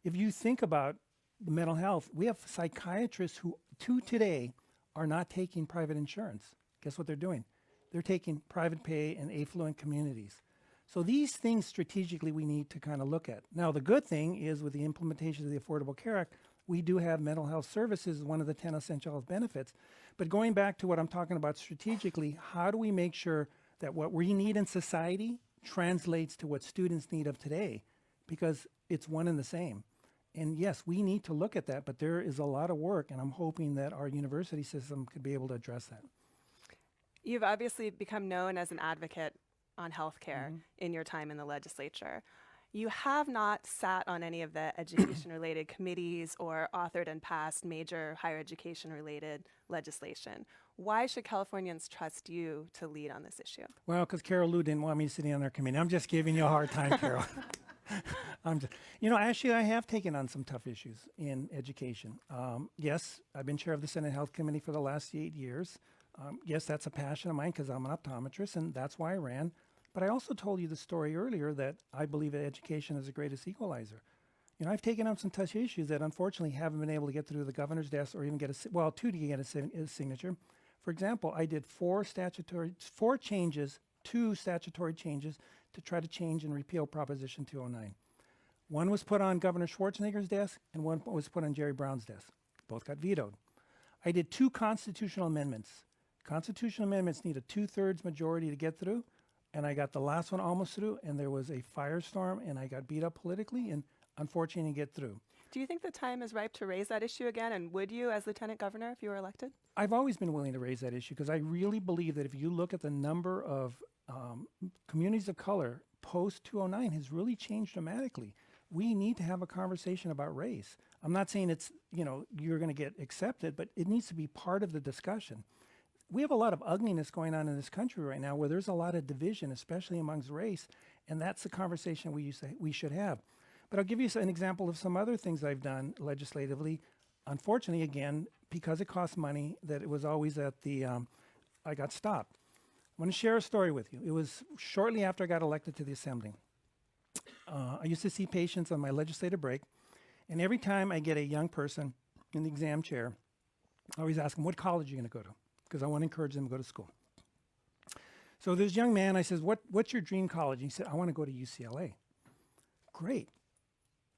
If you think about mental health, we have psychiatrists who, to today, are not taking private insurance. Guess what they're doing? They're taking private pay in affluent communities. So these things strategically we need to kind of look at. Now, the good thing is with the implementation of the Affordable Care Act, we do have mental health services as one of the 10 essential health benefits. But going back to what I'm talking about strategically, how do we make sure that what we need in society translates to what students need of today? Because it's one and the same. And yes, we need to look at that, but there is a lot of work, and I'm hoping that our university system could be able to address that. You've obviously become known as an advocate on healthcare in your time in the legislature. You have not sat on any of the education-related committees or authored and passed major higher education-related legislation. Why should Californians trust you to lead on this issue? Well, because Carol Lou didn't want me to sit on their committee. I'm just giving you a hard time, Carol. Actually, I have taken on some tough issues in education. Yes, I've been chair of the Senate Health Committee for the last 8 years. Yes, that's a passion of mine because I'm an optometrist, and that's why I ran. But I also told you the story earlier that I believe that education is the greatest equalizer. I've taken up some tough issues that unfortunately haven't been able to get through the governor's desk or even get two to get a signature. For example, I did two statutory changes to try to change and repeal Proposition 209. One was put on Governor Schwarzenegger's desk and one was put on Jerry Brown's desk. Both got vetoed. I did two constitutional amendments. Constitutional amendments need a 2/3 majority to get through, and I got the last one almost through, and there was a firestorm, and I got beat up politically, and unfortunately didn't get through. Do you think the time is ripe to raise that issue again, and would you as Lieutenant Governor if you were elected? I've always been willing to raise that issue because I really believe that if you look at the number of communities of color post-209 has really changed dramatically. We need to have a conversation about race. I'm not saying it's, you're going to get accepted, but it needs to be part of the discussion. We have a lot of ugliness going on in this country right now where there's a lot of division, especially amongst race, and that's the conversation we should have. But I'll give you an example of some other things I've done legislatively. Unfortunately, again, because it costs money, that it was always at the, I got stopped. I want to share a story with you. It was shortly after I got elected to the Assembly. I used to see patients on my legislative break, and every time I get a young person in the exam chair, I always ask them, what college are you going to go to? Because I want to encourage them to go to school. So this young man, I says, what's your dream college? And he said, I want to go to UCLA. Great.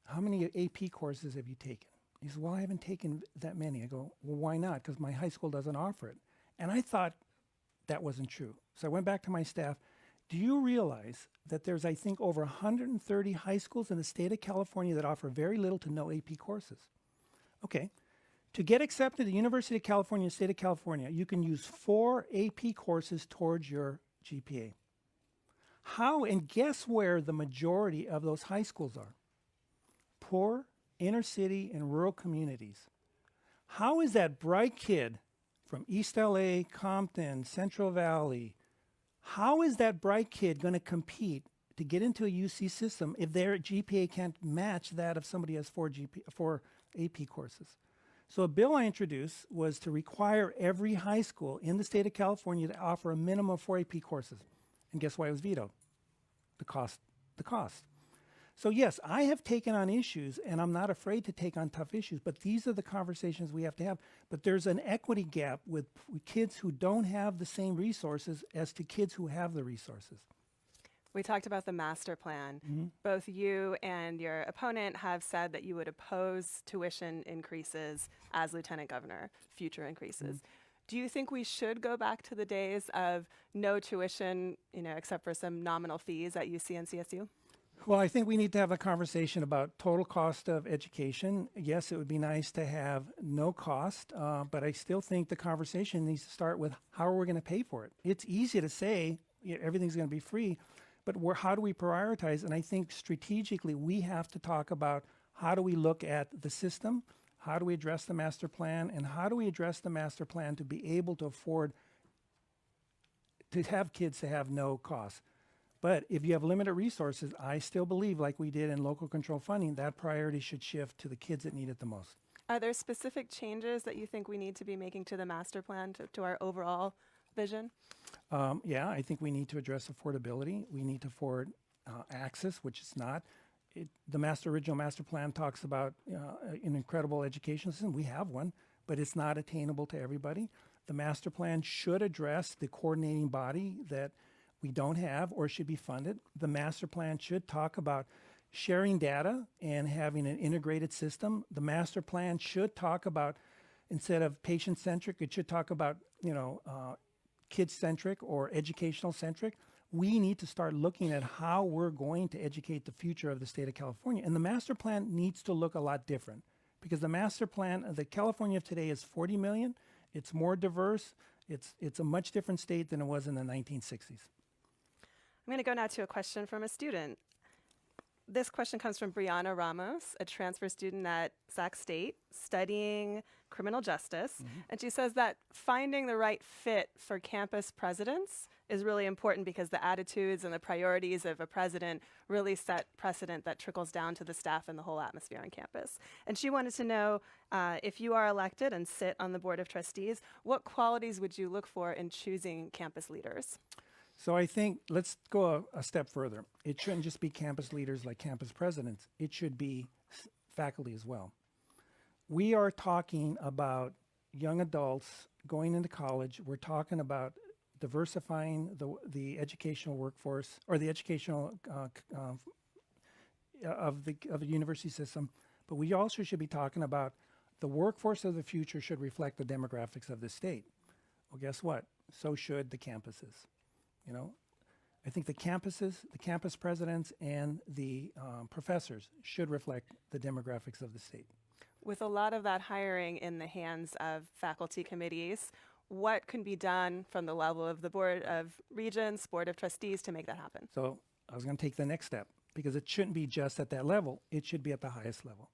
How many AP courses have you taken? He says, well, I haven't taken that many. I go, well, why not? Because my high school doesn't offer it. And I thought that wasn't true. So I went back to my staff. Do you realize that there's, I think, over 130 high schools in the state of California that offer very little to no AP courses? Okay. To get accepted to the University of California, state of California, you can use 4 AP courses towards your GPA. How, and guess where the majority of those high schools are? Poor, inner city, and rural communities. How is that bright kid from East LA, Compton, Central Valley, how is that bright kid going to compete to get into a UC system if their GPA can't match that of somebody who has 4 AP courses? So a bill I introduced was to require every high school in the state of California to offer a minimum of 4 AP courses. And guess why it was vetoed? The cost. So yes, I have taken on issues, and I'm not afraid to take on tough issues, but these are the conversations we have to have. But there's an equity gap with kids who don't have the same resources as to kids who have the resources. We talked about the master plan. Both you and your opponent have said that you would oppose tuition increases as lieutenant governor, future increases. Do you think we should go back to the days of no tuition, except for some nominal fees at UC and CSU? Well, I think we need to have a conversation about total cost of education. Yes, it would be nice to have no cost, but I still think the conversation needs to start with how are we going to pay for it? It's easy to say everything's going to be free, but how do we prioritize? And I think strategically we have to talk about how do we look at the system, how do we address the master plan, and how do we address the master plan to be able to afford to have kids to have no cost. But if you have limited resources, I still believe, like we did in local control funding, that priority should shift to the kids that need it the most. Are there specific changes that you think we need to be making to the master plan to our overall vision? Yeah, I think we need to address affordability. We need to afford access, which is not. The original master plan talks about an incredible education system. We have one, but it's not attainable to everybody. The master plan should address the coordinating body that we don't have or should be funded. The master plan should talk about sharing data and having an integrated system. The master plan should talk about, instead of patient-centric, it should talk about, kid-centric or educational-centric. We need to start looking at how we're going to educate the future of the state of California. And the master plan needs to look a lot different because the master plan, the California of today is 40 million. It's more diverse. It's a much different state than it was in the 1960s. I'm going to go now to a question from a student. This question comes from Brianna Ramos, a transfer student at Sac State studying criminal justice. And she says that finding the right fit for campus presidents is really important because the attitudes and the priorities of a president really set precedent that trickles down to the staff and the whole atmosphere on campus. And she wanted to know if you are elected and sit on the board of trustees, what qualities would you look for in choosing campus leaders? So I think let's go a step further. It shouldn't just be campus leaders like campus presidents. It should be faculty as well. We are talking about young adults going into college. We're talking about diversifying the educational workforce or the educational of the university system. But we also should be talking about the workforce of the future should reflect the demographics of the state. Well, guess what? So should the campuses. I think the campuses, the campus presidents, and the professors should reflect the demographics of the state. With a lot of that hiring in the hands of faculty committees, what can be done from the level of the Board of Regents, Board of Trustees to make that happen? So I was going to take the next step because it shouldn't be just at that level. It should be at the highest level.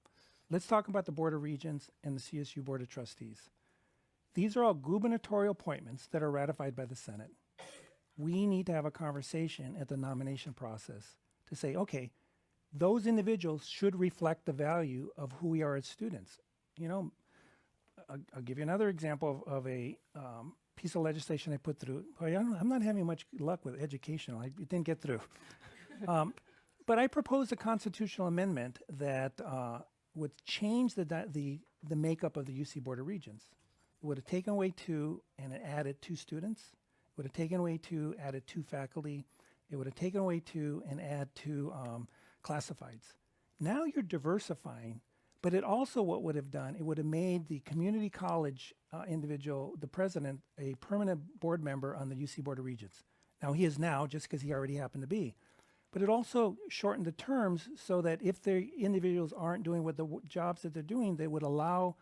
Let's talk about the Board of Regents and the CSU Board of Trustees. These are all gubernatorial appointments that are ratified by the Senate. We need to have a conversation at the nomination process to say, okay, those individuals should reflect the value of who we are as students. I'll give you another example of a piece of legislation I put through. I'm not having much luck with educational. It didn't get through. But I proposed a constitutional amendment that would change the makeup of the UC Board of Regents. It would have taken away 2 and it added 2 students. It would have taken away 2, added 2 faculty. It would have taken away 2 and add 2 classifieds. Now you're diversifying, but it also what would have done, it would have made the community college individual, the president, a permanent board member on the UC Board of Regents. Now he is now just because he already happened to be. But it also shortened the terms so that if the individuals aren't doing what the jobs that they're doing, they would allow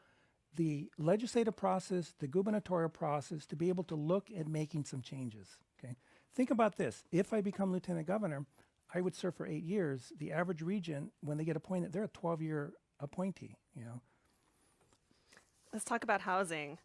the legislative process, the gubernatorial process to be able to look at making some changes, okay? Think about this. If I become lieutenant governor, I would serve for 8 years. The average regent, when they get appointed, they're a 12-year appointee, Let's talk about housing.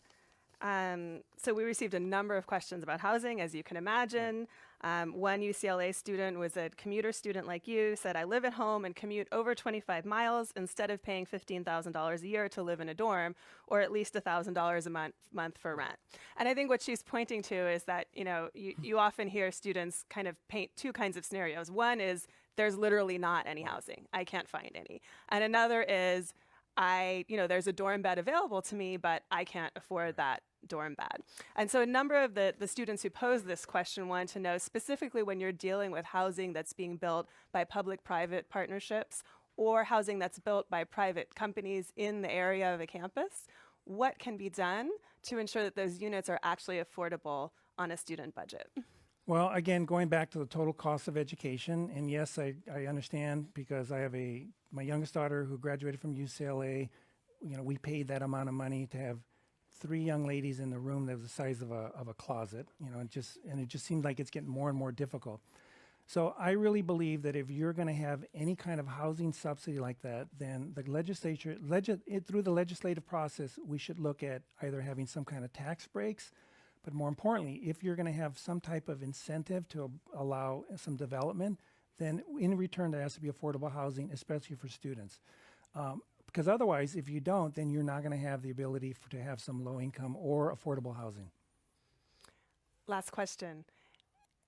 So we received a number of questions about housing, as you can imagine. One UCLA student was a commuter student like you, said, I live at home and commute over 25 miles instead of paying $15,000 a year to live in a dorm, or at least $1,000 a month for rent. And I think what she's pointing to is that, you often hear students kind of paint two kinds of scenarios. One is there's literally not any housing. I can't find any. And another is there's a dorm bed available to me, but I can't afford that dorm bed. And so a number of the students who posed this question want to know specifically when you're dealing with housing that's being built by public-private partnerships or housing that's built by private companies in the area of a campus, what can be done to ensure that those units are actually affordable on a student budget? Well, again, going back to the total cost of education, and yes, I understand because I have my youngest daughter who graduated from UCLA. We paid that amount of money to have 3 young ladies in the room that was the size of a closet. It just seems like it's getting more and more difficult. So I really believe that if you're going to have any kind of housing subsidy like that, then the legislature, through the legislative process, we should look at either having some kind of tax breaks. But more importantly, if you're going to have some type of incentive to allow some development, then in return there has to be affordable housing, especially for students. Because otherwise, if you don't, then you're not going to have the ability to have some low income or affordable housing. Last question.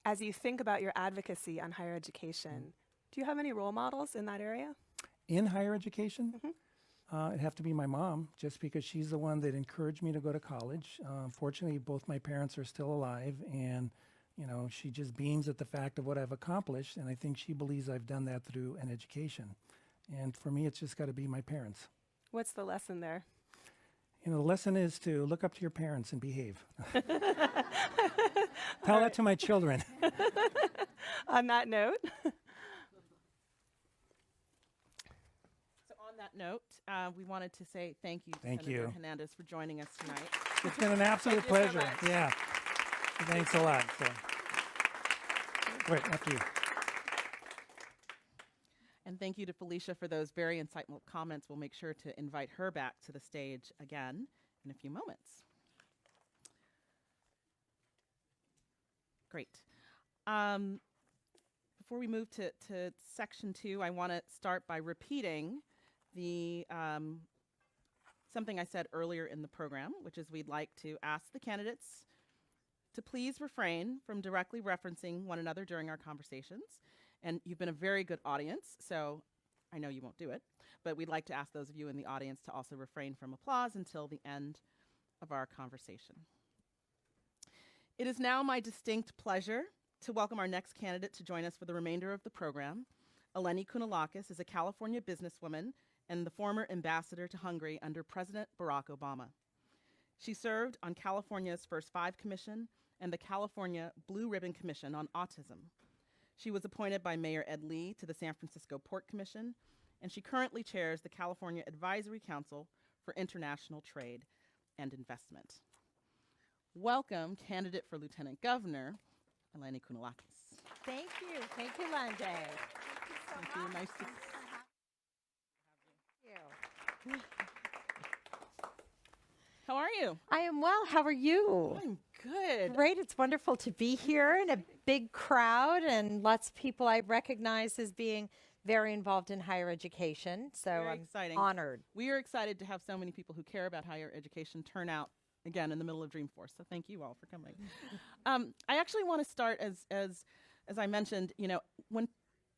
As you think about your advocacy on higher education, do you have any role models in that area? In higher education? It'd have to be my mom, just because she's the one that encouraged me to go to college. Fortunately, both my parents are still alive, and she just beams at the fact of what I've accomplished, and I think she believes I've done that through an education. And for me, it's just got to be my parents. What's the lesson there? The lesson is to look up to your parents and behave. Tell that to my children. On that note. So on that note, we wanted to say thank you to Thank Senator you. Hernandez for joining us tonight. It's been an absolute Thank you so pleasure. much. Yeah. Thanks a lot. So. Wait, after you. And thank you to Felicia for those very insightful comments. We'll make sure to invite her back to the stage again in a few moments. Great. Before we move to section 2, I want to start by repeating the something I said earlier in the program, which is we'd like to ask the candidates to please refrain from directly referencing one another during our conversations. And you've been a very good audience, so I know you won't do it, but we'd like to ask those of you in the audience to also refrain from applause until the end of our conversation. It is now my distinct pleasure to welcome our next candidate to join us for the remainder of the program. Eleni Kounalakis is a California businesswoman and the former ambassador to Hungary under President Barack Obama. She served on California's First Five Commission and the California Blue Ribbon Commission on Autism. She was appointed by Mayor Ed Lee to the San Francisco Port Commission, and she currently chairs the California Advisory Council for International Trade and Investment. Welcome, candidate for Lieutenant Governor, Eleni Kounalakis. Thank you. Thank you, Lande. Thank you. Nice to Thank you. How are you? I am well. How are you? I'm good. Great. It's wonderful to be here in a big crowd and lots of people I recognize as being very involved in higher education. So Very I'm exciting. honored. We are excited to have so many people who care about higher education turn out again in the middle of Dreamforce. So thank you all for coming. I actually want to start as I mentioned, when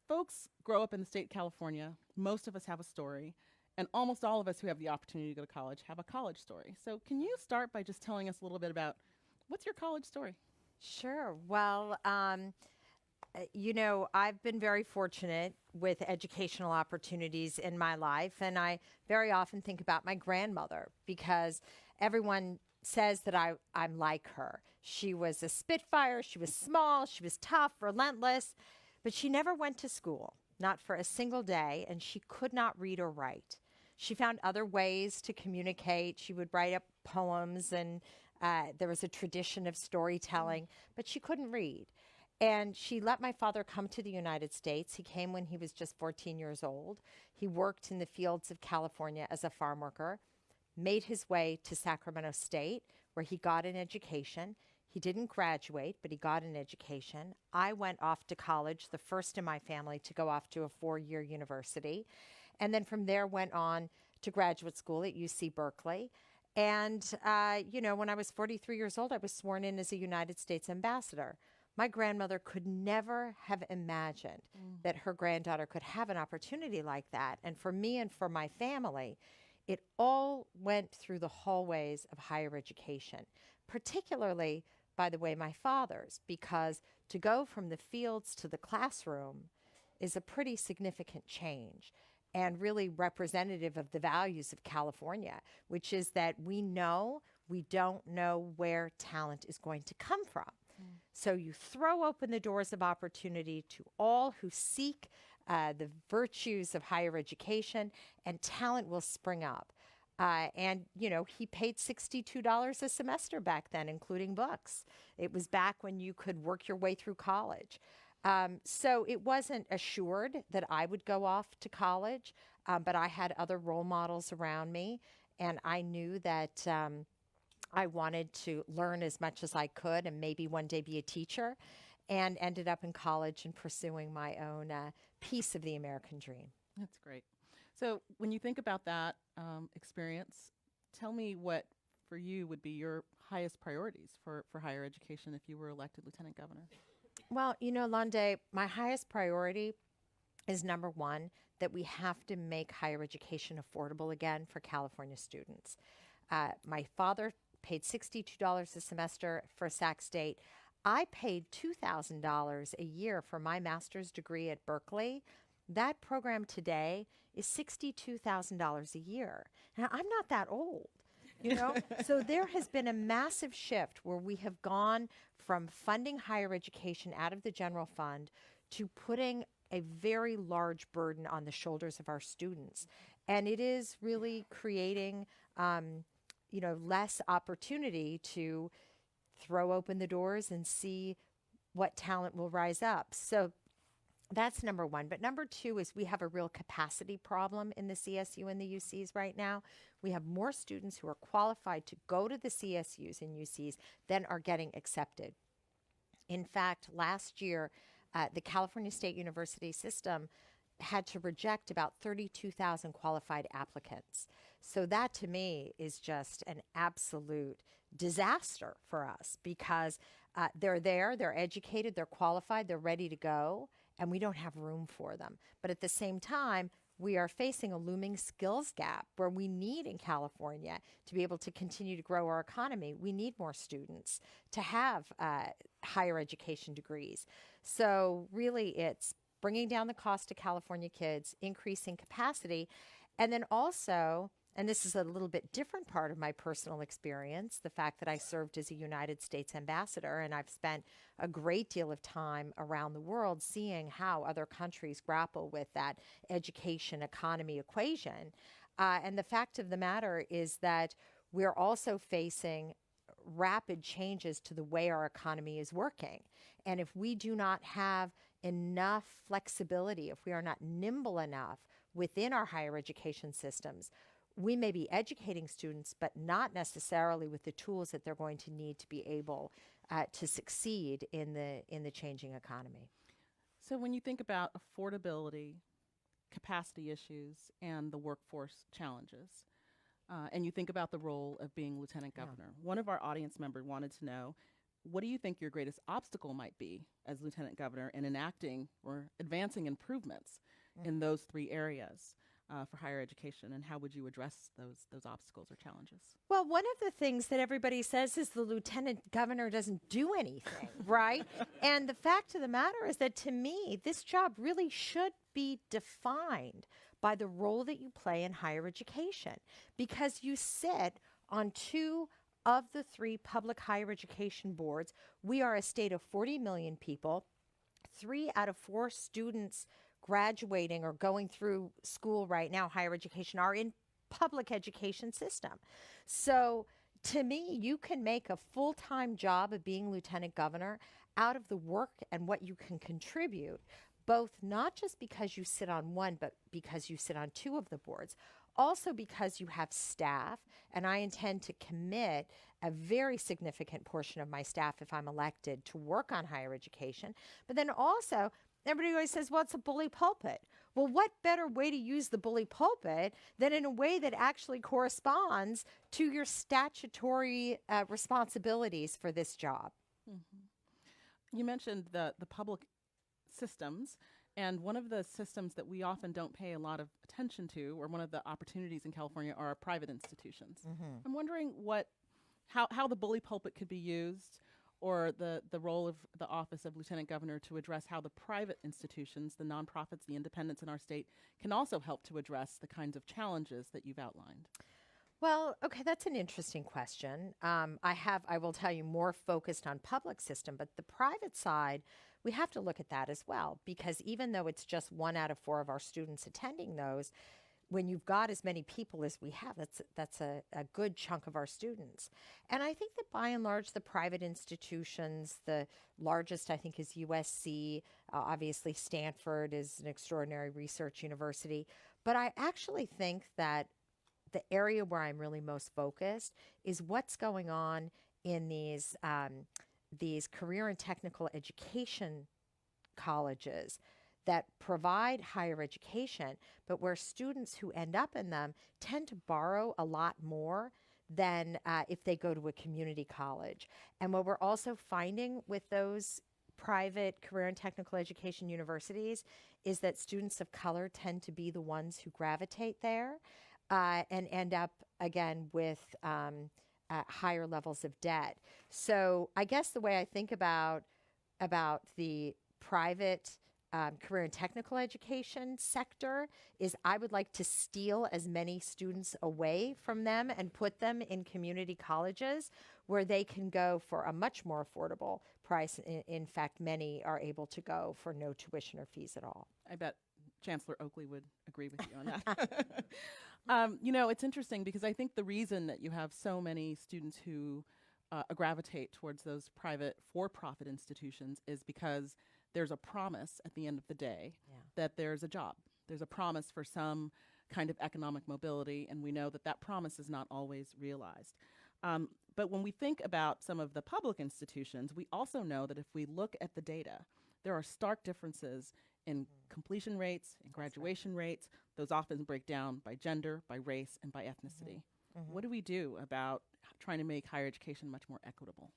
folks grow up in the state of California, most of us have a story. And almost all of us who have the opportunity to go to college have a college story. So can you start by just telling us a little bit about what's your college story? Sure. Well, I've been very fortunate with educational opportunities in my life. And I very often think about my grandmother because everyone says that I'm like her. She was a Spitfire. She was small. She was tough, relentless. But she never went to school, not for a single day. And she could not read or write. She found other ways to communicate. She would write up poems, and there was a tradition of storytelling, but she couldn't read. And she let my father come to the United States. He came when he was just 14 years old. He worked in the fields of California as a farm worker, made his way to Sacramento State, where he got an education. He didn't graduate, but he got an education. I went off to college, the first in my family to go off to a 4-year university. And then from there went on to graduate school at UC Berkeley. And, when I was 43 years old, I was sworn in as a United States ambassador. My grandmother could never have imagined that her granddaughter could have an opportunity like that. And for me and for my family, it all went through the hallways of higher education, particularly, by the way, my father's, because to go from the fields to the classroom is a pretty significant change and really representative of the values of California, which is that we don't know where talent is going to come from. So you throw open the doors of opportunity to all who seek the virtues of higher education, and talent will spring up. He paid $62 a semester back then, including books. It was back when you could work your way through college. So it wasn't assured that I would go off to college, but I had other role models around me, and I knew that I wanted to learn as much as I could and maybe one day be a teacher, and ended up in college and pursuing my own piece of the American dream. That's great. So when you think about that experience, tell me what for you would be your highest priorities for higher education if you were elected lieutenant governor. Well, Lande, my highest priority is number one, that we have to make higher education affordable again for California students. My father paid $62 a semester for Sac State. I paid $2,000 a year for my master's degree at Berkeley. That program today is $62,000 a year. Now, I'm not that old, So there has been a massive shift where we have gone from funding higher education out of the general fund to putting a very large burden on the shoulders of our students. And it is really creating less opportunity to throw open the doors and see what talent will rise up. So that's number one. But number two is we have a real capacity problem in the CSU and the UCs right now. We have more students who are qualified to go to the CSUs and UCs than are getting accepted. In fact, last year, the California State University system had to reject about 32,000 qualified applicants. So that to me is just an absolute disaster for us because they're there, they're educated, they're qualified, they're ready to go, and we don't have room for them. But at the same time, we are facing a looming skills gap where we need in California to be able to continue to grow our economy. We need more students to have higher education degrees. So really it's bringing down the cost to California kids, increasing capacity, and then also, and this is a little bit different part of my personal experience, the fact that I served as a United States ambassador, and I've spent a great deal of time around the world seeing how other countries grapple with that education economy equation. And the fact of the matter is that we're also facing rapid changes to the way our economy is working. And if we do not have enough flexibility, if we are not nimble enough within our higher education systems, we may be educating students, but not necessarily with the tools that they're going to need to be able to succeed in the changing economy. So when you think about affordability, capacity issues, and the workforce challenges, and you think about the role of being lieutenant governor, one of our audience members wanted to know, what do you think your greatest obstacle might be as lieutenant governor in enacting or advancing improvements in those three areas for higher education, and how would you address those obstacles or challenges? Well, one of the things that everybody says is the lieutenant governor doesn't do anything, right? And the fact of the matter is that to me, this job really should be defined by the role that you play in higher education, because you sit on two of the three public higher education boards. We are a state of 40 million people. 3 out of 4 students graduating or going through school right now, higher education, are in public education system. So to me, you can make a full-time job of being lieutenant governor out of the work and what you can contribute, both not just because you sit on one, but because you sit on 2 of the boards. Also because you have staff, and I intend to commit a very significant portion of my staff, if I'm elected, to work on higher education. But then also, everybody always says, well, it's a bully pulpit. Well, what better way to use the bully pulpit than in a way that actually corresponds to your statutory responsibilities for this job? You mentioned the public systems, and one of the systems that we often don't pay a lot of attention to, or one of the opportunities in California, are our private institutions. I'm wondering how the bully pulpit could be used, or the role of the Office of Lieutenant Governor to address how the private institutions, the nonprofits, the independents in our state, can also help to address the kinds of challenges that you've outlined. Well, okay, that's an interesting question. I will tell you, more focused on public system, but the private side, we have to look at that as well, because even though it's just 1 out of 4 of our students attending those, when you've got as many people as we have, that's a good chunk of our students. And I think that by and large, the private institutions, the largest I think is USC, obviously Stanford is an extraordinary research university, but I actually think that the area where I'm really most focused is what's going on in these career and technical education colleges that provide higher education, but where students who end up in them tend to borrow a lot more than if they go to a community college. And what we're also finding with those private career and technical education universities is that students of color tend to be the ones who gravitate there and end up, again, with higher levels of debt. So I guess the way I think about the private career and technical education sector is I would like to steal as many students away from them and put them in community colleges where they can go for a much more affordable price. In fact, many are able to go for no tuition or fees at all. I bet Chancellor Oakley would agree with you on that. It's interesting because I think the reason that you have so many students who gravitate towards those private for-profit institutions is because there's a promise at the end of the day that there's a job. There's a promise for some kind of economic mobility, and we know that that promise is not always realized. But when we think about some of the public institutions, we also know that if we look at the data, there are stark differences in completion rates and graduation rates. Those often break down by gender, by race, and by ethnicity. What do we do about trying to make higher education much more equitable?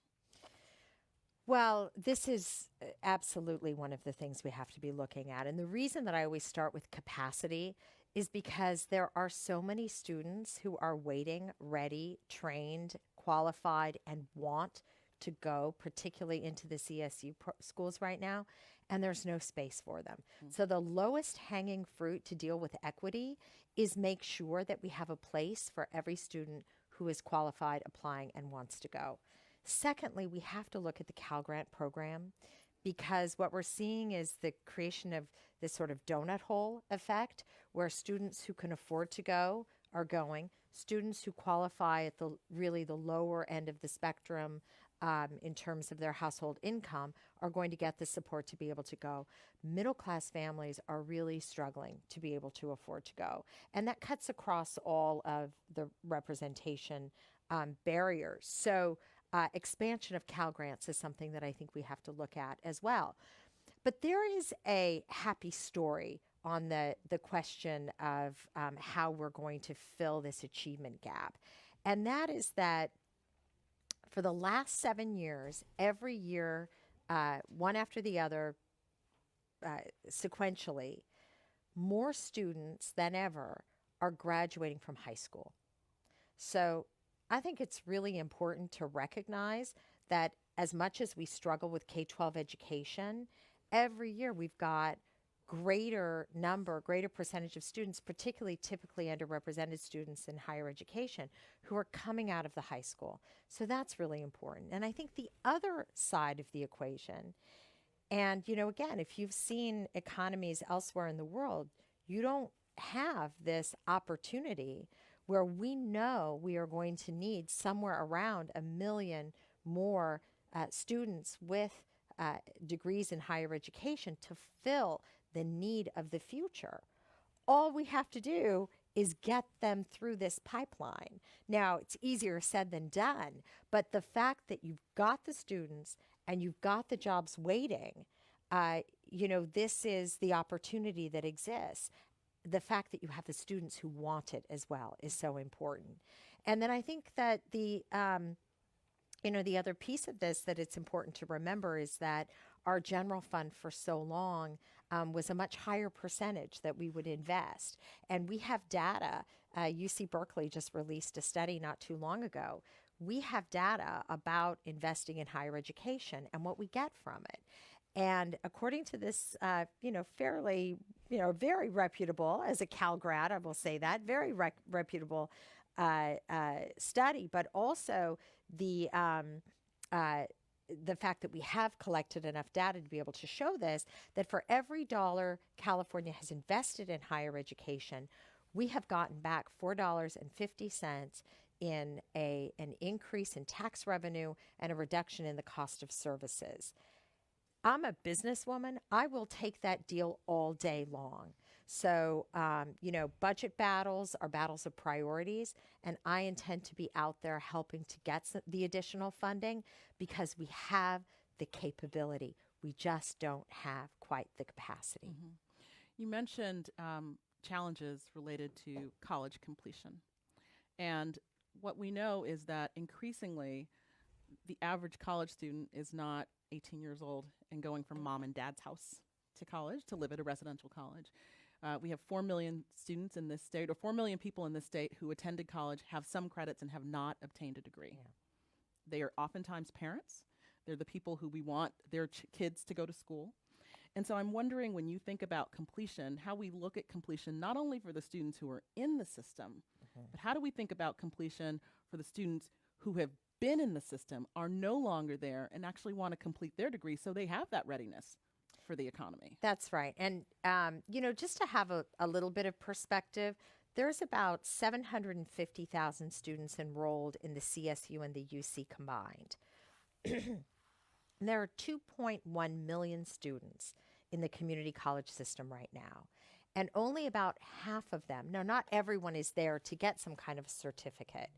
Well, this is absolutely one of the things we have to be looking at. And the reason that I always start with capacity is because there are so many students who are waiting, ready, trained, qualified, and want to go, particularly into the CSU schools right now, and there's no space for them. So the lowest hanging fruit to deal with equity is make sure that we have a place for every student who is qualified, applying, and wants to go. Secondly, we have to look at the Cal Grant program, because what we're seeing is the creation of this sort of donut hole effect where students who can afford to go are going. Students who qualify at the lower end of the spectrum in terms of their household income are going to get the support to be able to go. Middle-class families are really struggling to be able to afford to go. And that cuts across all of the representation barriers. So expansion of Cal Grants is something that I think we have to look at as well. But there is a happy story on the question of how we're going to fill this achievement gap. And that is that for the last 7 years, every year, one after the other, sequentially, more students than ever are graduating from high school. So I think it's really important to recognize that as much as we struggle with K-12 education, every year we've got greater percentage of students, particularly typically underrepresented students in higher education, who are coming out of the high school. So that's really important. And I think the other side of the equation, and again, if you've seen economies elsewhere in the world, you don't have this opportunity where we know we are going to need somewhere around 1 million more students with degrees in higher education to fill the need of the future. All we have to do is get them through this pipeline. Now, it's easier said than done, but the fact that you've got the students and you've got the jobs waiting, this is the opportunity that exists. The fact that you have the students who want it as well is so important. And then I think that the other piece of this that it's important to remember is that our general fund for so long was a much higher percentage that we would invest. And we have data. UC Berkeley just released a study not too long ago. We have data about investing in higher education and what we get from it. And according to this, fairly, very reputable, as a Cal grad, I will say that, very reputable study, but also the fact that we have collected enough data to be able to show this, that for every dollar California has invested in higher education, we have gotten back $4.50 in an increase in tax revenue and a reduction in the cost of services. I'm a businesswoman. I will take that deal all day long. So, budget battles are battles of priorities, and I intend to be out there helping to get the additional funding because we have the capability. We just don't have quite the capacity. Mm-hmm. You mentioned challenges related to college completion. And what we know is that increasingly the average college student is not 18 years old and going from mom and dad's house to college to live at a residential college. We have 4 million students in this state, or 4 million people in this state who attended college, have some credits, and have not obtained a degree. Yeah. They are oftentimes parents. They're the people who we want their kids to go to school. And so I'm wondering, when you think about completion, how we look at completion not only for the students who are in the system, but how do we think about completion for the students who have been in the system, are no longer there, and actually want to complete their degree so they have that readiness for the economy? That's right. And, just to have a little bit of perspective, there's about 750,000 students enrolled in the CSU and the UC combined. There are 2.1 million students in the community college system right now. And only about half of them, now not everyone is there to get some kind of certificate,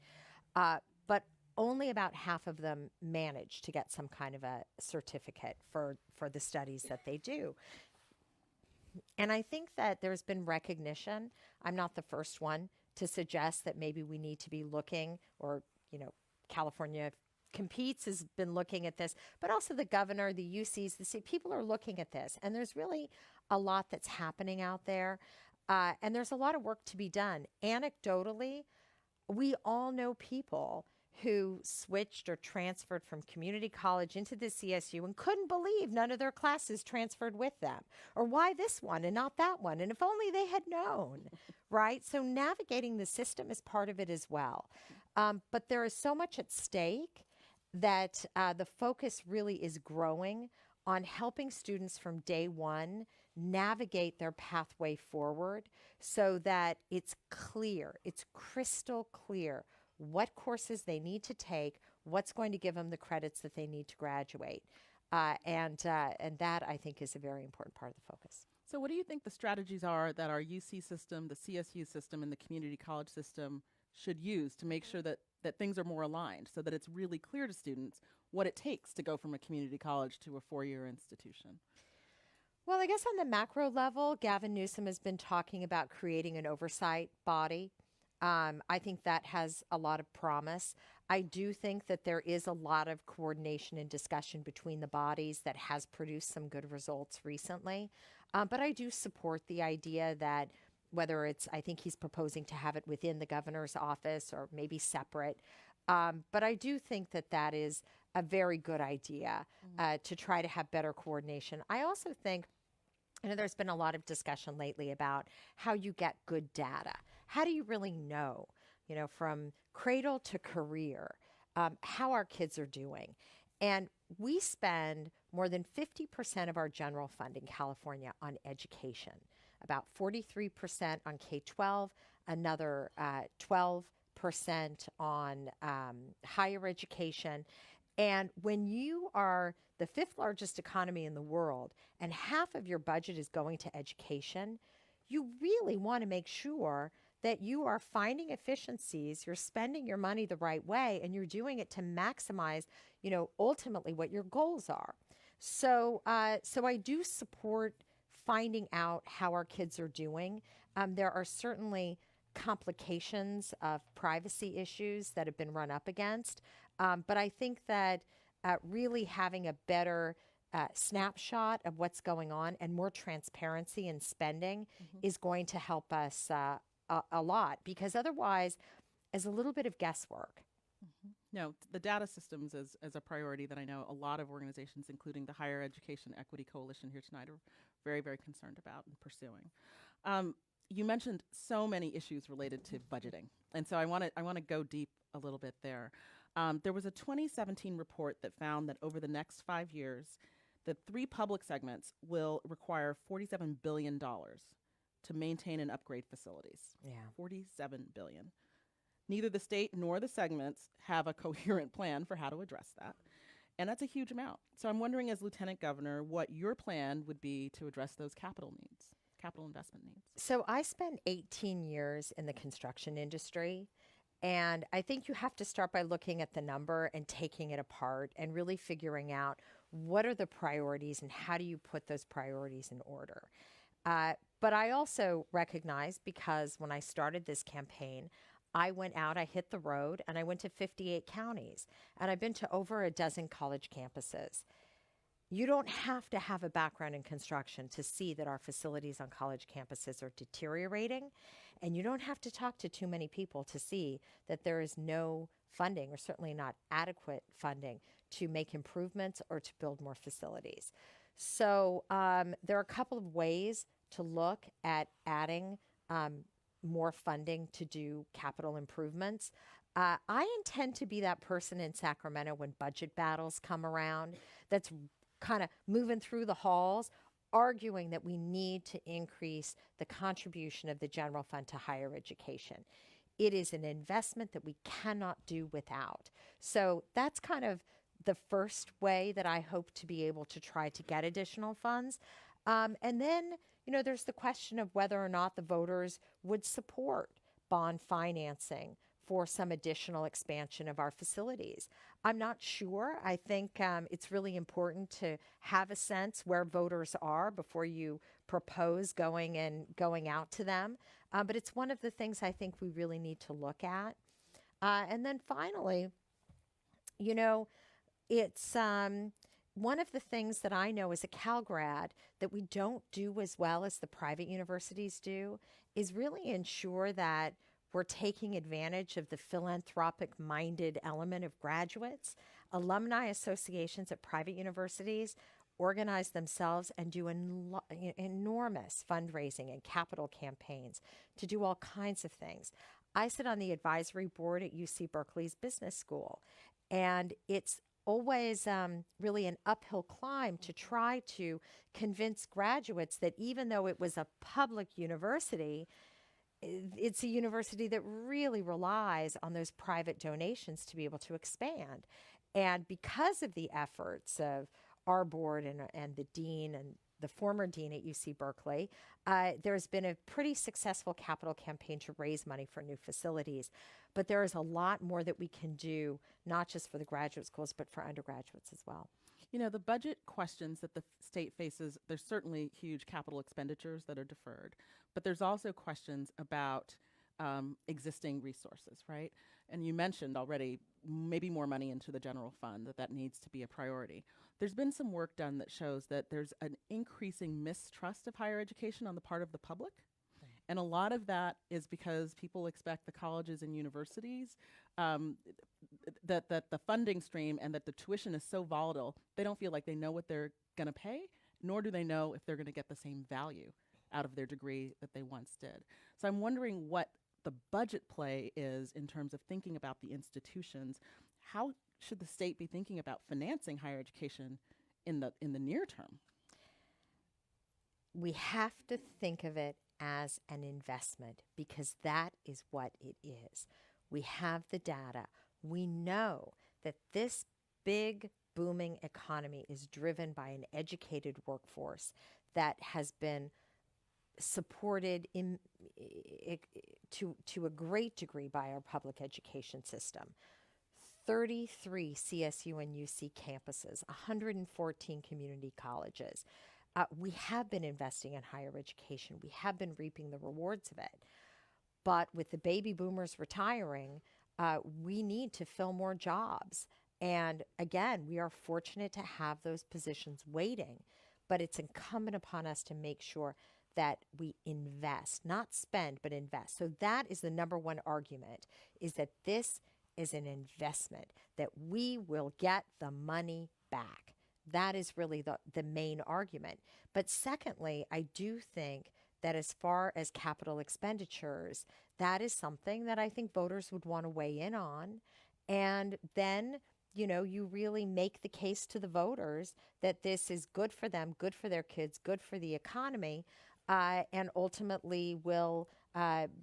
but only about half of them manage to get some kind of a certificate for the studies that they do. And I think that there's been recognition. I'm not the first one to suggest that maybe we need to be looking, or, California Competes has been looking at this, but also the governor, the UCs, people are looking at this. And there's really a lot that's happening out there. And there's a lot of work to be done. Anecdotally, we all know people who switched or transferred from community college into the CSU and couldn't believe none of their classes transferred with them, or why this one and not that one, and if only they had known, right? So navigating the system is part of it as well. But there is so much at stake that the focus really is growing on helping students from day one navigate their pathway forward so that it's clear, it's crystal clear what courses they need to take, what's going to give them the credits that they need to graduate. And that, I think, is a very important part of the focus. So what do you think the strategies are that our UC system, the CSU system, and the community college system should use to make sure that things are more aligned, so that it's really clear to students what it takes to go from a community college to a four-year institution? Well, I guess on the macro level, Gavin Newsom has been talking about creating an oversight body. I think that has a lot of promise. I do think that there is a lot of coordination and discussion between the bodies that has produced some good results recently. But I do support the idea that whether it's, I think he's proposing to have it within the governor's office or maybe separate. But I do think that that is a very good idea to try to have better coordination. I also think, there's been a lot of discussion lately about how you get good data. How do you really know, from cradle to career, how our kids are doing? And we spend more than 50% of our general fund in California on education, about 43% on K-12, another 12% on higher education. And when you are the fifth largest economy in the world and half of your budget is going to education, you really want to make sure that you are finding efficiencies, you're spending your money the right way, and you're doing it to maximize, ultimately what your goals are. So I do support finding out how our kids are doing. There are certainly complications of privacy issues that have been run up against. But I think that really having a better snapshot of what's going on and more transparency in spending is going to help us a lot, because otherwise, it's a little bit of guesswork. No, the data systems is a priority that I know a lot of organizations, including the Higher Education Equity Coalition here tonight, are very, very concerned about and pursuing. You mentioned so many issues related to budgeting, and so I want to go deep a little bit there. There was a 2017 report that found that over the next 5 years, the 3 public segments will require $47 billion to maintain and upgrade facilities. Yeah. $47 billion. Neither the state nor the segments have a coherent plan for how to address that. And that's a huge amount. So I'm wondering, as Lieutenant Governor, what your plan would be to address those capital investment needs. So I spent 18 years in the construction industry. And I think you have to start by looking at the number and taking it apart and really figuring out what are the priorities and how do you put those priorities in order. But I also recognize, because when I started this campaign, I went out, I hit the road, and I went to 58 counties. And I've been to over a dozen college campuses. You don't have to have a background in construction to see that our facilities on college campuses are deteriorating. And you don't have to talk to too many people to see that there is no funding, or certainly not adequate funding, to make improvements or to build more facilities. So there are a couple of ways to look at adding more funding to do capital improvements. I intend to be that person in Sacramento when budget battles come around that's kind of moving through the halls, arguing that we need to increase the contribution of the general fund to higher education. It is an investment that we cannot do without. So that's kind of the first way that I hope to be able to try to get additional funds. And then, there's the question of whether or not the voters would support bond financing for some additional expansion of our facilities. I'm not sure. I think it's really important to have a sense where voters are before you propose going out to them. But it's one of the things I think we really need to look at. And then finally, it's one of the things that I know as a Cal grad that we don't do as well as the private universities do is really ensure that we're taking advantage of the philanthropic-minded element of graduates. Alumni associations at private universities organize themselves and do enormous fundraising and capital campaigns to do all kinds of things. I sit on the advisory board at UC Berkeley's business school, and it's always really an uphill climb to try to convince graduates that even though it was a public university, it's a university that really relies on those private donations to be able to expand. And because of the efforts of our board and the dean and the former dean at UC Berkeley, there's been a pretty successful capital campaign to raise money for new facilities. But there is a lot more that we can do, not just for the graduate schools, but for undergraduates as well. The budget questions that the state faces, there's certainly huge capital expenditures that are deferred, but there's also questions about existing resources, right? And you mentioned already maybe more money into the general fund, that needs to be a priority. There's been some work done that shows that there's an increasing mistrust of higher education on the part of the public. And a lot of that is because people expect the colleges and universities that the funding stream and that the tuition is so volatile, they don't feel like they know what they're going to pay, nor do they know if they're going to get the same value out of their degree that they once did. So I'm wondering what the budget play is in terms of thinking about the institutions. How should the state be thinking about financing higher education in the near term? We have to think of it as an investment, because that is what it is. We have the data. We know that this big booming economy is driven by an educated workforce that has been supported to a great degree by our public education system. 33 CSU and UC campuses, 114 community colleges. We have been investing in higher education. We have been reaping the rewards of it. But with the baby boomers retiring, we need to fill more jobs. And again, we are fortunate to have those positions waiting, but it's incumbent upon us to make sure that we invest, not spend, but invest. So that is the number one argument, is that this is an investment, that we will get the money back. That is really the main argument. But secondly, I do think that as far as capital expenditures, that is something that I think voters would want to weigh in on. And then, you really make the case to the voters that this is good for them, good for their kids, good for the economy, and ultimately will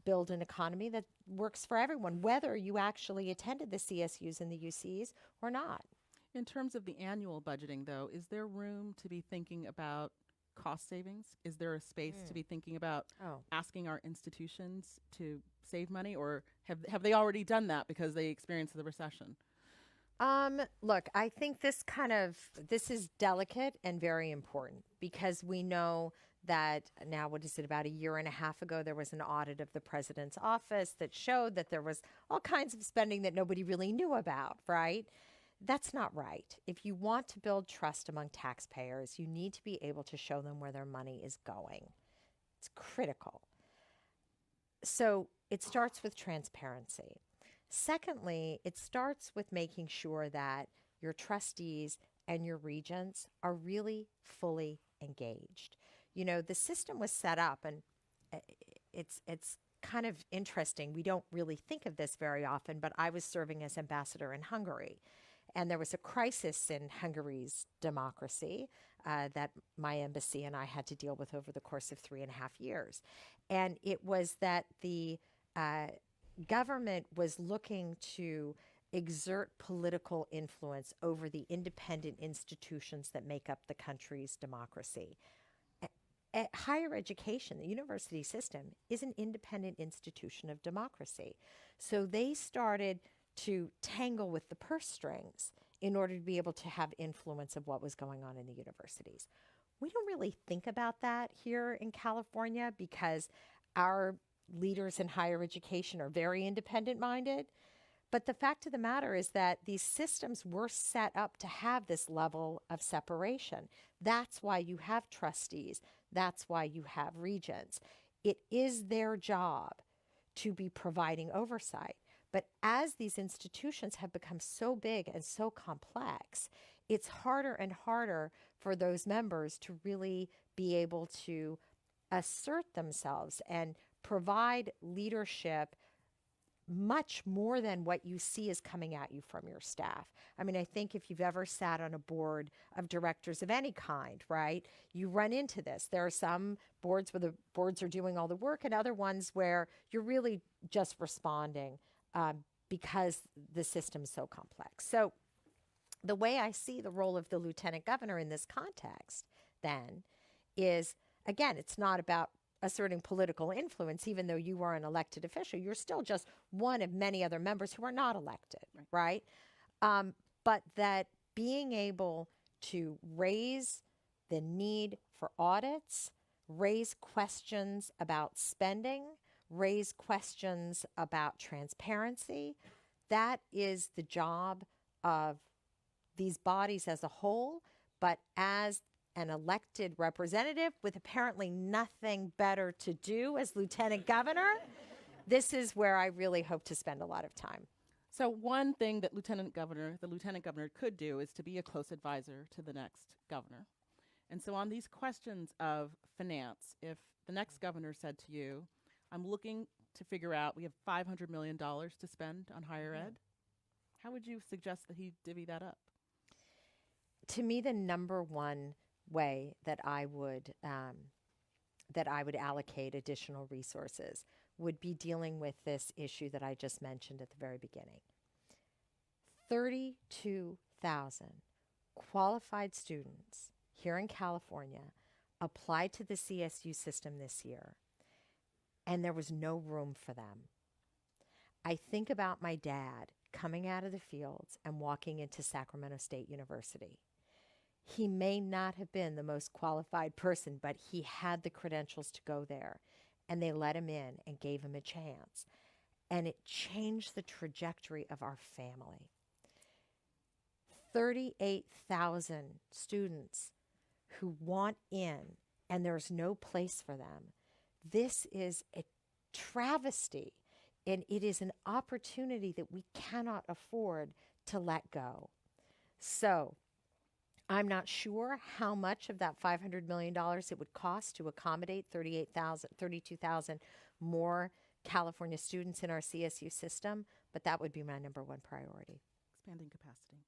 build an economy that works for everyone, whether you actually attended the CSUs and the UCs or not. In terms of the annual budgeting, though, is there room to be thinking about cost savings? Is there a space to be thinking about asking our institutions to save money, or have they already done that because they experienced the recession? Look, I think this is delicate and very important, because we know that now, what is it, about a year and a half ago, there was an audit of the president's office that showed that there was all kinds of spending that nobody really knew about, right? That's not right. If you want to build trust among taxpayers, you need to be able to show them where their money is going. It's critical. So it starts with transparency. Secondly, it starts with making sure that your trustees and your regents are really fully engaged. The system was set up, and it's kind of interesting. We don't really think of this very often, but I was serving as ambassador in Hungary. And there was a crisis in Hungary's democracy that my embassy and I had to deal with over the course of 3.5 years. And it was that the government was looking to exert political influence over the independent institutions that make up the country's democracy. Higher education, the university system, is an independent institution of democracy. So they started to tangle with the purse strings in order to be able to have influence of what was going on in the universities. We don't really think about that here in California because our leaders in higher education are very independent-minded. But the fact of the matter is that these systems were set up to have this level of separation. That's why you have trustees. That's why you have regents. It is their job to be providing oversight. But as these institutions have become so big and so complex, it's harder and harder for those members to really be able to assert themselves and provide leadership much more than what you see is coming at you from your staff. I mean, I think if you've ever sat on a board of directors of any kind, right, you run into this. There are some boards where the boards are doing all the work and other ones where you're really just responding because the system's so complex. So the way I see the role of the lieutenant governor in this context then is, again, it's not about asserting political influence. Even though you are an elected official, you're still just one of many other members who are not elected, right? But that being able to raise the need for audits, raise questions about spending, raise questions about transparency, that is the job of these bodies as a whole. But as an elected representative with apparently nothing better to do as lieutenant governor, this is where I really hope to spend a lot of time. So one thing that the lieutenant governor could do is to be a close advisor to the next governor. And so on these questions of finance, if the next governor said to you, I'm looking to figure out, we have $500 million to spend on higher ed, how would you suggest that he divvy that up? To me, the number one way that I would allocate additional resources would be dealing with this issue that I just mentioned at the very beginning. 32,000 qualified students here in California applied to the CSU system this year, and there was no room for them. I think about my dad coming out of the fields and walking into Sacramento State University. He may not have been the most qualified person, but he had the credentials to go there, and they let him in and gave him a chance. And it changed the trajectory of our family. 38,000 students who want in, and there's no place for them. This is a travesty, and it is an opportunity that we cannot afford to let go. So I'm not sure how much of that $500 million it would cost to accommodate 32,000 more California students in our CSU system, but that would be my number one priority. Expanding capacity.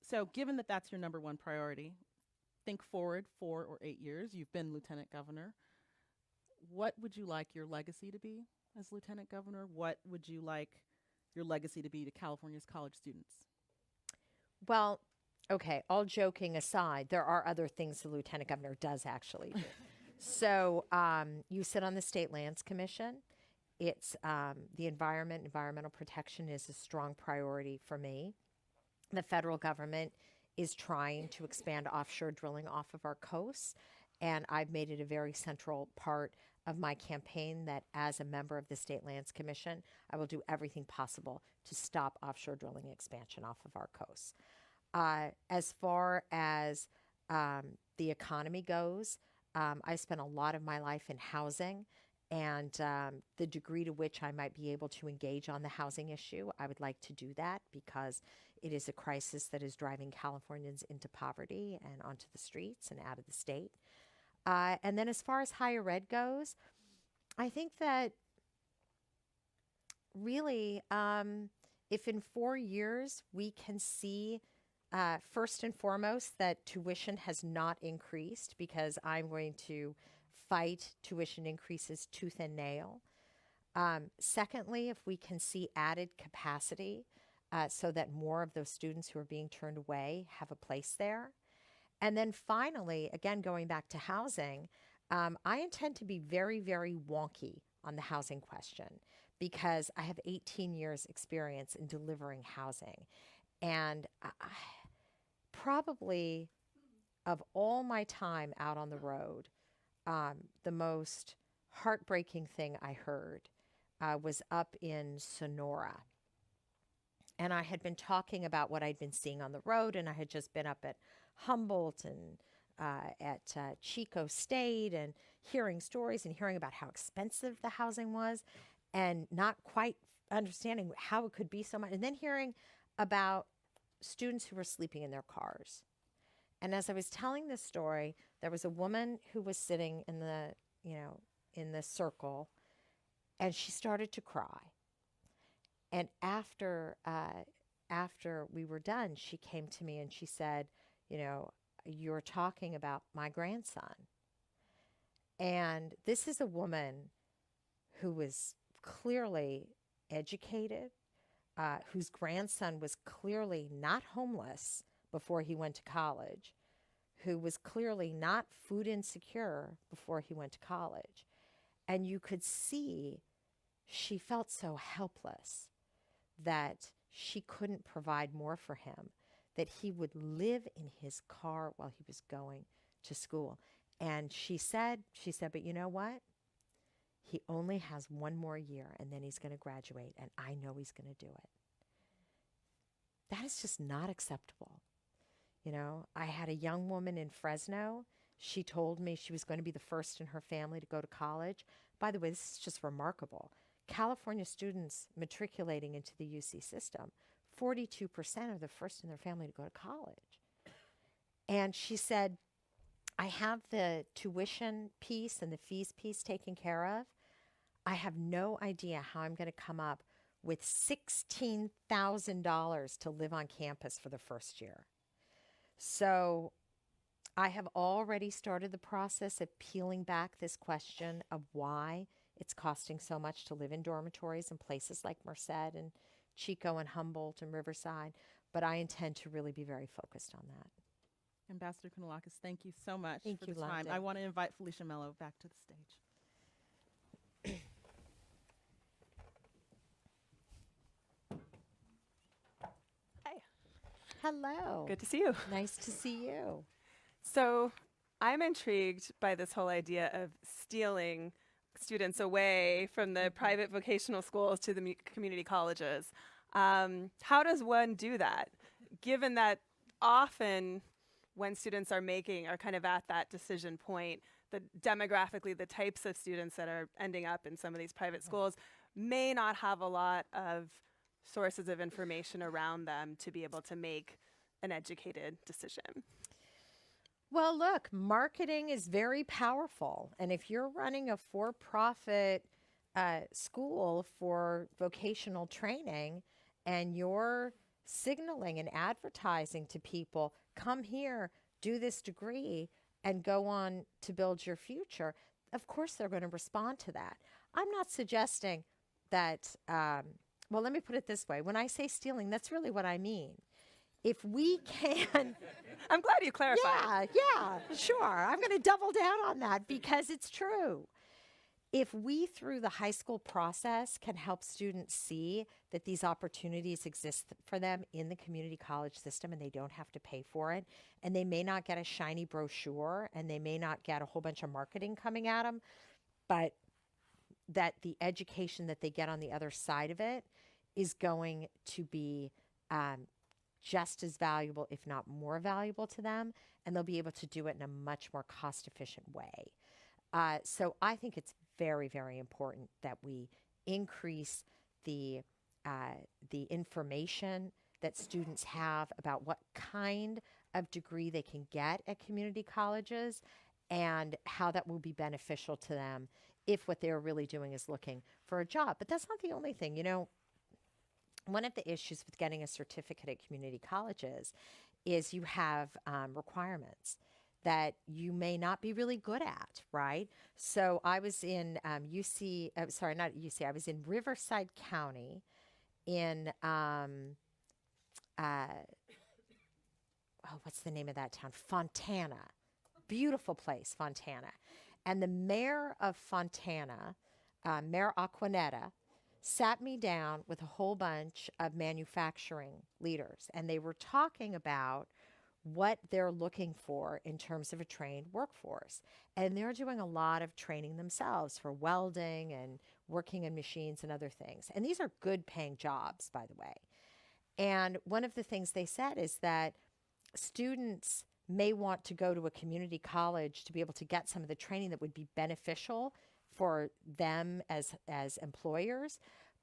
So given that that's your number one priority, think forward 4 or 8 years. You've been lieutenant governor. What would you like your legacy to be as lieutenant governor? What would you like your legacy to be to California's college students? Well, okay, all joking aside, there are other things the lieutenant governor does actually do. So you sit on the State Lands Commission. It's the environmental protection is a strong priority for me. The federal government is trying to expand offshore drilling off of our coasts, and I've made it a very central part of my campaign that as a member of the State Lands Commission, I will do everything possible to stop offshore drilling expansion off of our coasts. As far as the economy goes, I spent a lot of my life in housing, and the degree to which I might be able to engage on the housing issue, I would like to do that because it is a crisis that is driving Californians into poverty and onto the streets and out of the state. And then as far as higher ed goes, I think that really, if in 4 years we can see first and foremost that tuition has not increased, because I'm going to fight tuition increases tooth and nail. Secondly, if we can see added capacity so that more of those students who are being turned away have a place there. And then finally, again, going back to housing, I intend to be very, very wonky on the housing question because I have 18 years experience in delivering housing. And probably of all my time out on the road, the most heartbreaking thing I heard was up in Sonora. And I had been talking about what I'd been seeing on the road, and I had just been up at Humboldt and at Chico State and hearing stories and hearing about how expensive the housing was and not quite understanding how it could be so much. And then hearing about students who were sleeping in their cars. And as I was telling this story, there was a woman who was sitting in the circle, and she started to cry. And after we were done, she came to me and she said, you're talking about my grandson. And this is a woman who was clearly educated, whose grandson was clearly not homeless before he went to college, who was clearly not food insecure before he went to college. And you could see she felt so helpless that she couldn't provide more for him, that he would live in his car while he was going to school. And she said, but you know what? He only has 1 more year and then he's going to graduate, and I know he's going to do it. That is just not acceptable. I had a young woman in Fresno. She told me she was going to be the first in her family to go to college. By the way, this is just remarkable. California students matriculating into the UC system, 42% are the first in their family to go to college. And she said, I have the tuition piece and the fees piece taken care of. I have no idea how I'm going to come up with $16,000 to live on campus for the first year. So I have already started the process of peeling back this question of why it's costing so much to live in dormitories in places like Merced and Chico and Humboldt and Riverside, but I intend to really be very focused on that. Ambassador Kounalakis, thank you so much Thank for you, the time. Lande. I want to invite Felicia Mello back to the stage. Hi, Hello. good to see you. Nice to see you. So I'm intrigued by this whole idea of stealing students away from the private vocational schools to the community colleges. How does one do that, given that often when students are kind of at that decision point, demographically, the types of students that are ending up in some of these private schools may not have a lot of sources of information around them to be able to make an educated decision. Well, look, marketing is very powerful. And if you're running a for-profit school for vocational training and you're signaling and advertising to people, come here, do this degree, and go on to build your future, of course they're going to respond to that. I'm not suggesting that, well, let me put it this way. When I say stealing, that's really what I mean. If we can... I'm glad you clarified. Yeah, sure. I'm going to double down on that because it's true. If we, through the high school process, can help students see that these opportunities exist for them in the community college system and they don't have to pay for it, and they may not get a shiny brochure and they may not get a whole bunch of marketing coming at them, but that the education that they get on the other side of it is going to be just as valuable, if not more valuable to them, and they'll be able to do it in a much more cost-efficient way. So I think it's very, very important that we increase the information that students have about what kind of degree they can get at community colleges and how that will be beneficial to them if what they're really doing is looking for a job. But that's not the only thing. You know, one of the issues with getting a certificate at community colleges is you have requirements that you may not be really good at, right? So I was in I was in Riverside County in, what's the name of that town? Fontana. Beautiful place, Fontana. And the mayor of Fontana, Mayor Aquanetta, sat me down with a whole bunch of manufacturing leaders, and they were talking about what they're looking for in terms of a trained workforce. And they're doing a lot of training themselves for welding and working in machines and other things. And these are good paying jobs, by the way. And one of the things they said is that students may want to go to a community college to be able to get some of the training that would be beneficial for them as employers.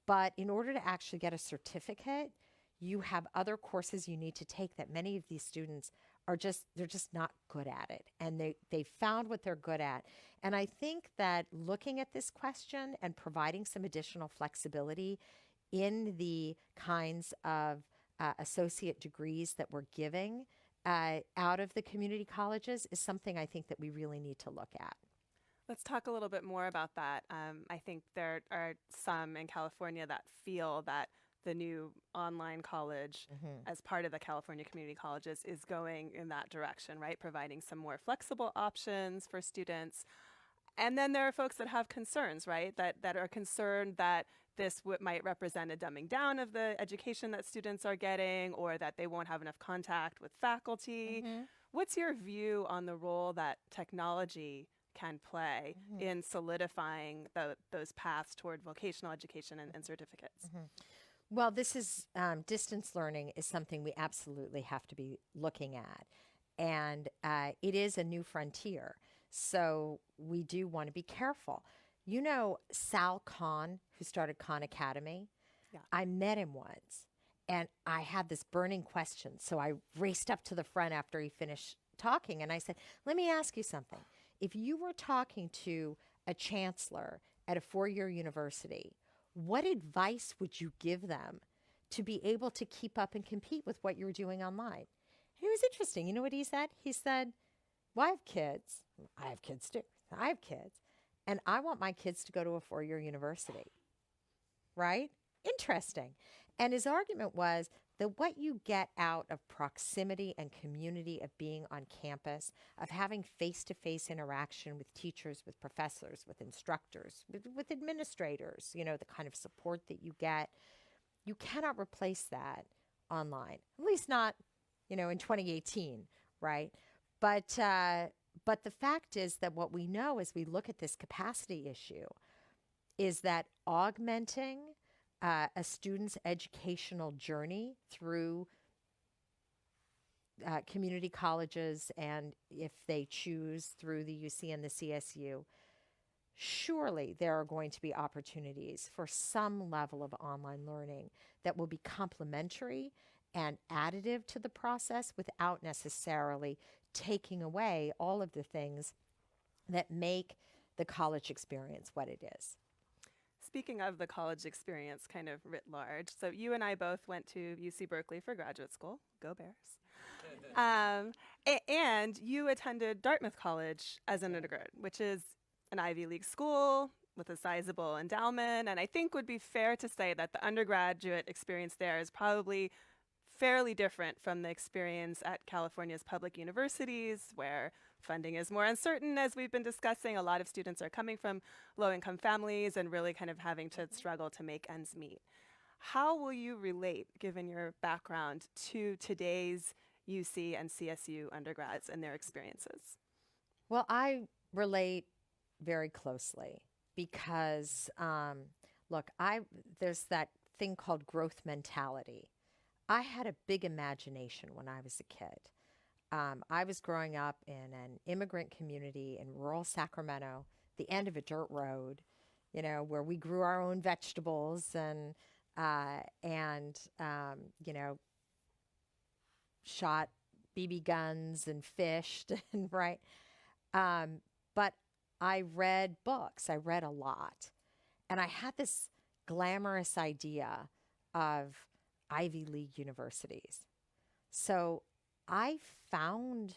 But in order to actually get a certificate, you have other courses you need to take that many of these students they're just not good at it. And they found what they're good at. And I think that looking at this question and providing some additional flexibility in the kinds of associate degrees that we're giving out of the community colleges is something I think that we really need to look at. Let's talk a little bit more about that. I think there are some in California that feel that the new online college as part of the California community colleges is going in that direction, right? Providing some more flexible options for students. And then there are folks that have concerns, right? That are concerned that this might represent a dumbing down of the education that students are getting, or that they won't have enough contact with faculty. What's your view on the role that technology can play in solidifying those paths toward vocational education and certificates? Well, this is distance learning is something we absolutely have to be looking at. And it is a new frontier. So we do want to be careful. You know Sal Khan, who started Khan Academy? Yeah. I met him once, and I had this burning question. So I raced up to the front after he finished talking, and I said, let me ask you something. If you were talking to a chancellor at a four-year university, what advice would you give them to be able to keep up and compete with what you're doing online? And it was interesting. You know what he said? He said, well, I have kids. I have kids too. I have kids. And I want my kids to go to a four-year university. Right? Interesting. And his argument was what you get out of proximity and community of being on campus, of having face-to-face interaction with teachers, with professors, with instructors, with administrators, you know, the kind of support that you get, you cannot replace that online, at least not, you know, in 2018, right? But the fact is that what we know as we look at this capacity issue is that augmenting a student's educational journey through community colleges, and if they choose through the UC and the CSU, surely there are going to be opportunities for some level of online learning that will be complementary and additive to the process without necessarily taking away all of the things that make the college experience what it is. Speaking of the college experience kind of writ large, so you and I both went to UC Berkeley for graduate school. Go Bears. And you attended Dartmouth College as an undergrad, which is an Ivy League school with a sizable endowment. And I think would be fair to say that the undergraduate experience there is probably fairly different from the experience at California's public universities, where funding is more uncertain, as we've been discussing. A lot of students are coming from low-income families and really kind of having to struggle to make ends meet. How will you relate, given your background, to today's UC and CSU undergrads and their experiences? Well, I relate very closely because, look, there's that thing called growth mentality. I had a big imagination when I was a kid. I was growing up in an immigrant community in rural Sacramento, the end of a dirt road, you know, where we grew our own vegetables and you know, shot BB guns and fished, and right. But I read books. I read a lot, and I had this glamorous idea of Ivy League universities. So I found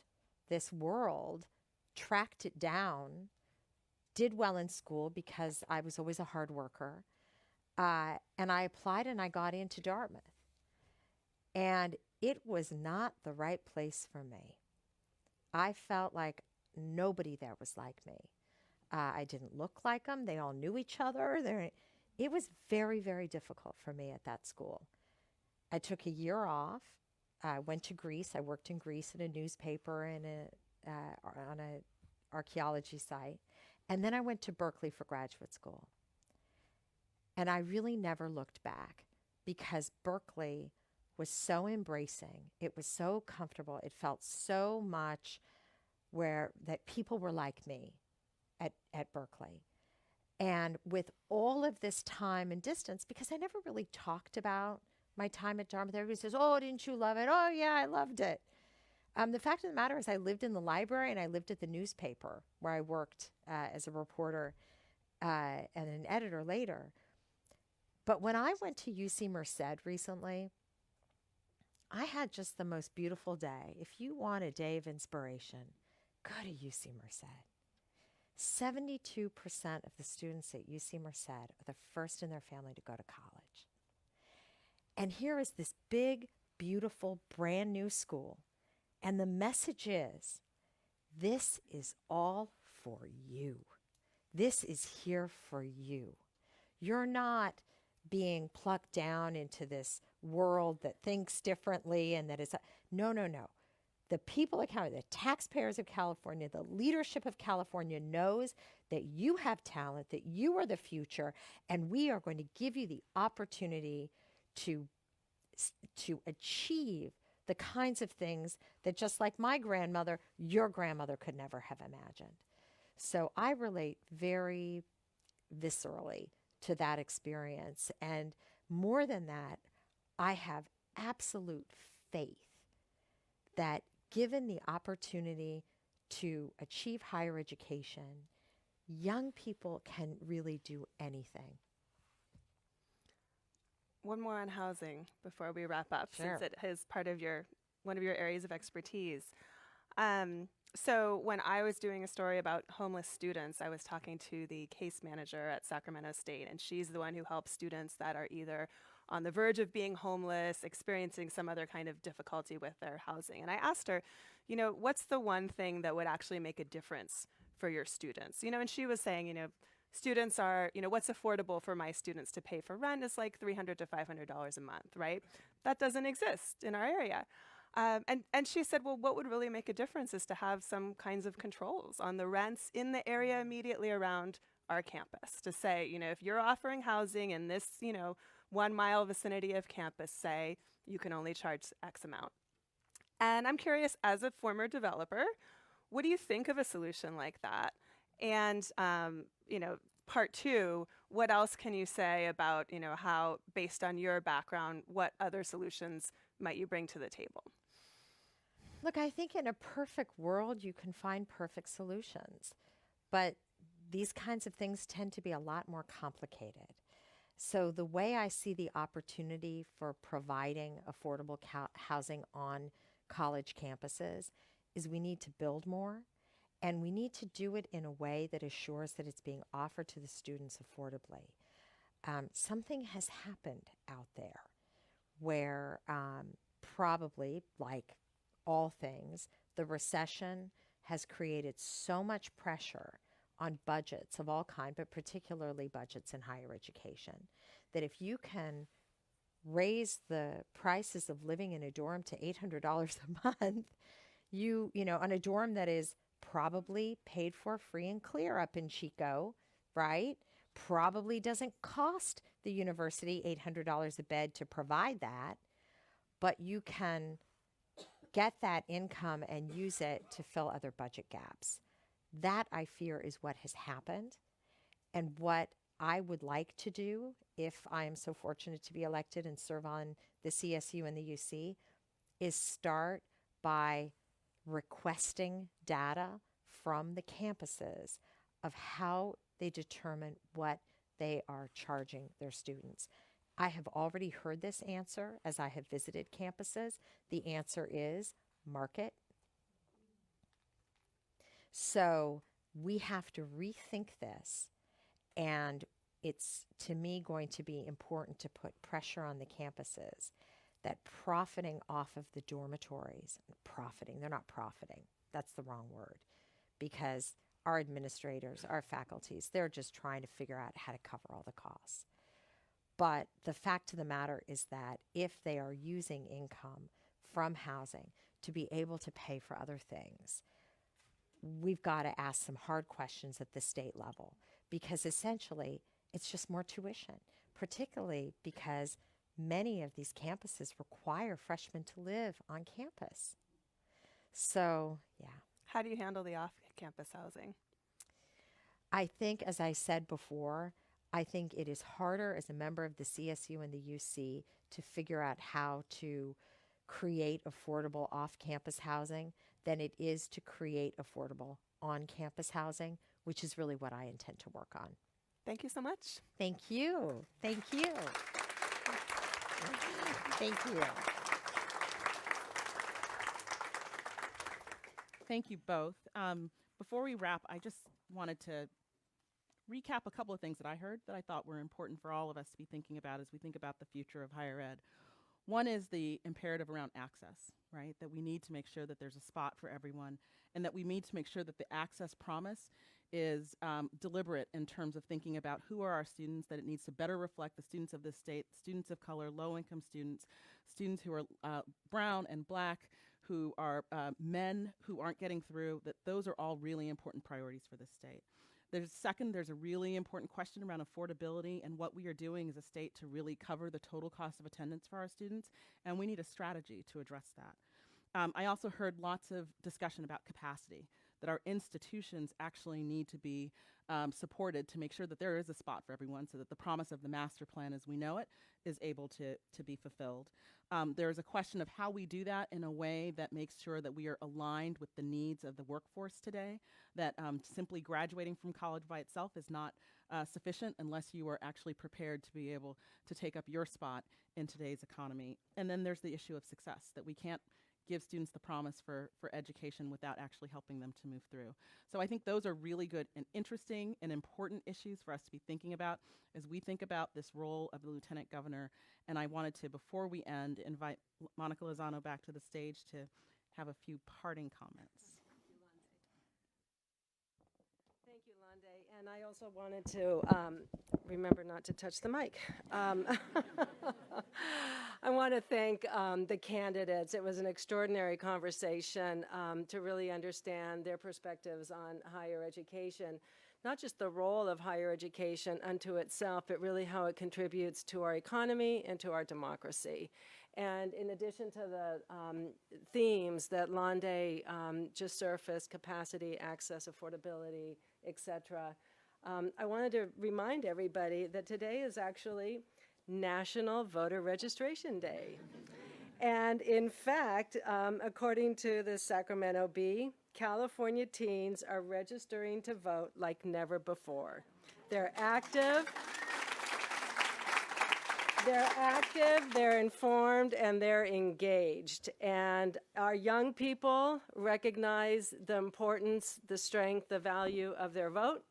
this world, tracked it down, did well in school because I was always a hard worker. And I applied and I got into Dartmouth. And it was not the right place for me. I felt like nobody there was like me. I didn't look like them. They all knew each other. It was very, very difficult for me at that school. I took a year off. I went to Greece. I worked in Greece in a newspaper and on an archaeology site. And then I went to Berkeley for graduate school. And I really never looked back because Berkeley was so embracing. It was so comfortable. It felt so much that people were like me at Berkeley. And with all of this time and distance, because I never really talked about my time at Dartmouth, everybody says, "Oh, didn't you love it?" "Oh, yeah, I loved it." The fact of the matter is I lived in the library and I lived at the newspaper where I worked as a reporter and an editor later. But when I went to UC Merced recently, I had just the most beautiful day. If you want a day of inspiration, go to UC Merced. 72% of the students at UC Merced are the first in their family to go to college. And here is this big, beautiful, brand new school. And the message is, this is all for you. This is here for you. You're not being plucked down into this world that thinks differently and that is, no. The people of California, the taxpayers of California, the leadership of California knows that you have talent, that you are the future, and we are going to give you the opportunity to achieve the kinds of things that, just like my grandmother, your grandmother could never have imagined. So I relate very viscerally to that experience. And more than that, I have absolute faith that given the opportunity to achieve higher education, young people can really do anything. One more on housing before we wrap up, Sure. since it is one of your areas of expertise. So when I was doing a story about homeless students, I was talking to the case manager at Sacramento State, and she's the one who helps students that are either on the verge of being homeless, experiencing some other kind of difficulty with their housing. And I asked her, you know, what's the one thing that would actually make a difference for your students? You know, and she was saying, you know, students are, you know, what's affordable for my students to pay for rent is like $300 to $500 a month, right? That doesn't exist in our area. And she said, well, what would really make a difference is to have some kinds of controls on the rents in the area immediately around our campus. To say, you know, if you're offering housing in this, you know, 1 mile vicinity of campus, say, you can only charge X amount. And I'm curious, as a former developer, what do you think of a solution like that? And, you know, part two, what else can you say about, you know, how, based on your background, what other solutions might you bring to the table? Look, I think in a perfect world, you can find perfect solutions. But these kinds of things tend to be a lot more complicated. So the way I see the opportunity for providing affordable housing on college campuses is we need to build more, and we need to do it in a way that assures that it's being offered to the students affordably. Something has happened out there where probably, like all things, the recession has created so much pressure on budgets of all kinds, but particularly budgets in higher education, that if you can raise the prices of living in a dorm to $800 a month, you know, on a dorm that is probably paid for free and clear up in Chico, right? Probably doesn't cost the university $800 a bed to provide that, but you can get that income and use it to fill other budget gaps. That, I fear, is what has happened. And what I would like to do, if I am so fortunate to be elected and serve on the CSU and the UC, is start by requesting data from the campuses of how they determine what they are charging their students. I have already heard this answer as I have visited campuses. The answer is market. So we have to rethink this, and it's, to me, going to be important to put pressure on the campuses that profiting off of the dormitories, they're not profiting, that's the wrong word, because our administrators, our faculties, they're just trying to figure out how to cover all the costs. But the fact of the matter is that if they are using income from housing to be able to pay for other things, we've got to ask some hard questions at the state level, because essentially it's just more tuition, particularly because many of these campuses require freshmen to live on campus. So, yeah. How do you handle the off-campus housing? I think, as I said before, I think it is harder as a member of the CSU and the UC to figure out how to create affordable off-campus housing than it is to create affordable on-campus housing, which is really what I intend to work on. Thank you so much. Thank you. Thank you. Thank you. Thank you both. Before we wrap, I just wanted to recap a couple of things that I heard that I thought were important for all of us to be thinking about as we think about the future of higher ed. One is the imperative around access, right? That we need to make sure that there's a spot for everyone, and that we need to make sure that the access promise is deliberate in terms of thinking about who are our students, that it needs to better reflect the students of this state, students of color, low-income students, students who are brown and black, who are men who aren't getting through, that those are all really important priorities for this state. There's a really important question around affordability and what we are doing as a state to really cover the total cost of attendance for our students, and we need a strategy to address that. I also heard lots of discussion about capacity, that our institutions actually need to be supported to make sure that there is a spot for everyone, so that the promise of the master plan as we know it is able to be fulfilled. There's a question of how we do that in a way that makes sure that we are aligned with the needs of the workforce today, that simply graduating from college by itself is not sufficient unless you are actually prepared to be able to take up your spot in today's economy. And then there's the issue of success, that we can't give students the promise for education without actually helping them to move through. So I think those are really good and interesting and important issues for us to be thinking about as we think about this role of the Lieutenant Governor. And I wanted to, before we end, invite Monica Lozano back to the stage to have a few parting comments. Thank you, Lande. And I also wanted to remember not to touch the mic. I want to thank the candidates. It was an extraordinary conversation to really understand their perspectives on higher education. Not just the role of higher education unto itself, but really how it contributes to our economy and to our democracy. And in addition to the themes that Lande just surfaced, capacity, access, affordability, etc., I wanted to remind everybody that today is actually National Voter Registration Day. And in fact, according to the Sacramento Bee, California teens are registering to vote like never before. They're active, they're informed, and they're engaged. And our young people recognize the importance, the strength, the value of their vote.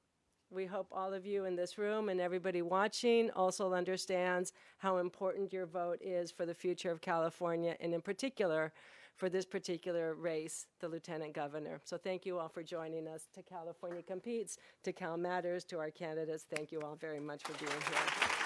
We hope all of you in this room and everybody watching also understands how important your vote is for the future of California, and in particular, for this particular race, the Lieutenant Governor. So thank you all for joining us. To California Competes, to Cal Matters, to our candidates, thank you all very much for being here.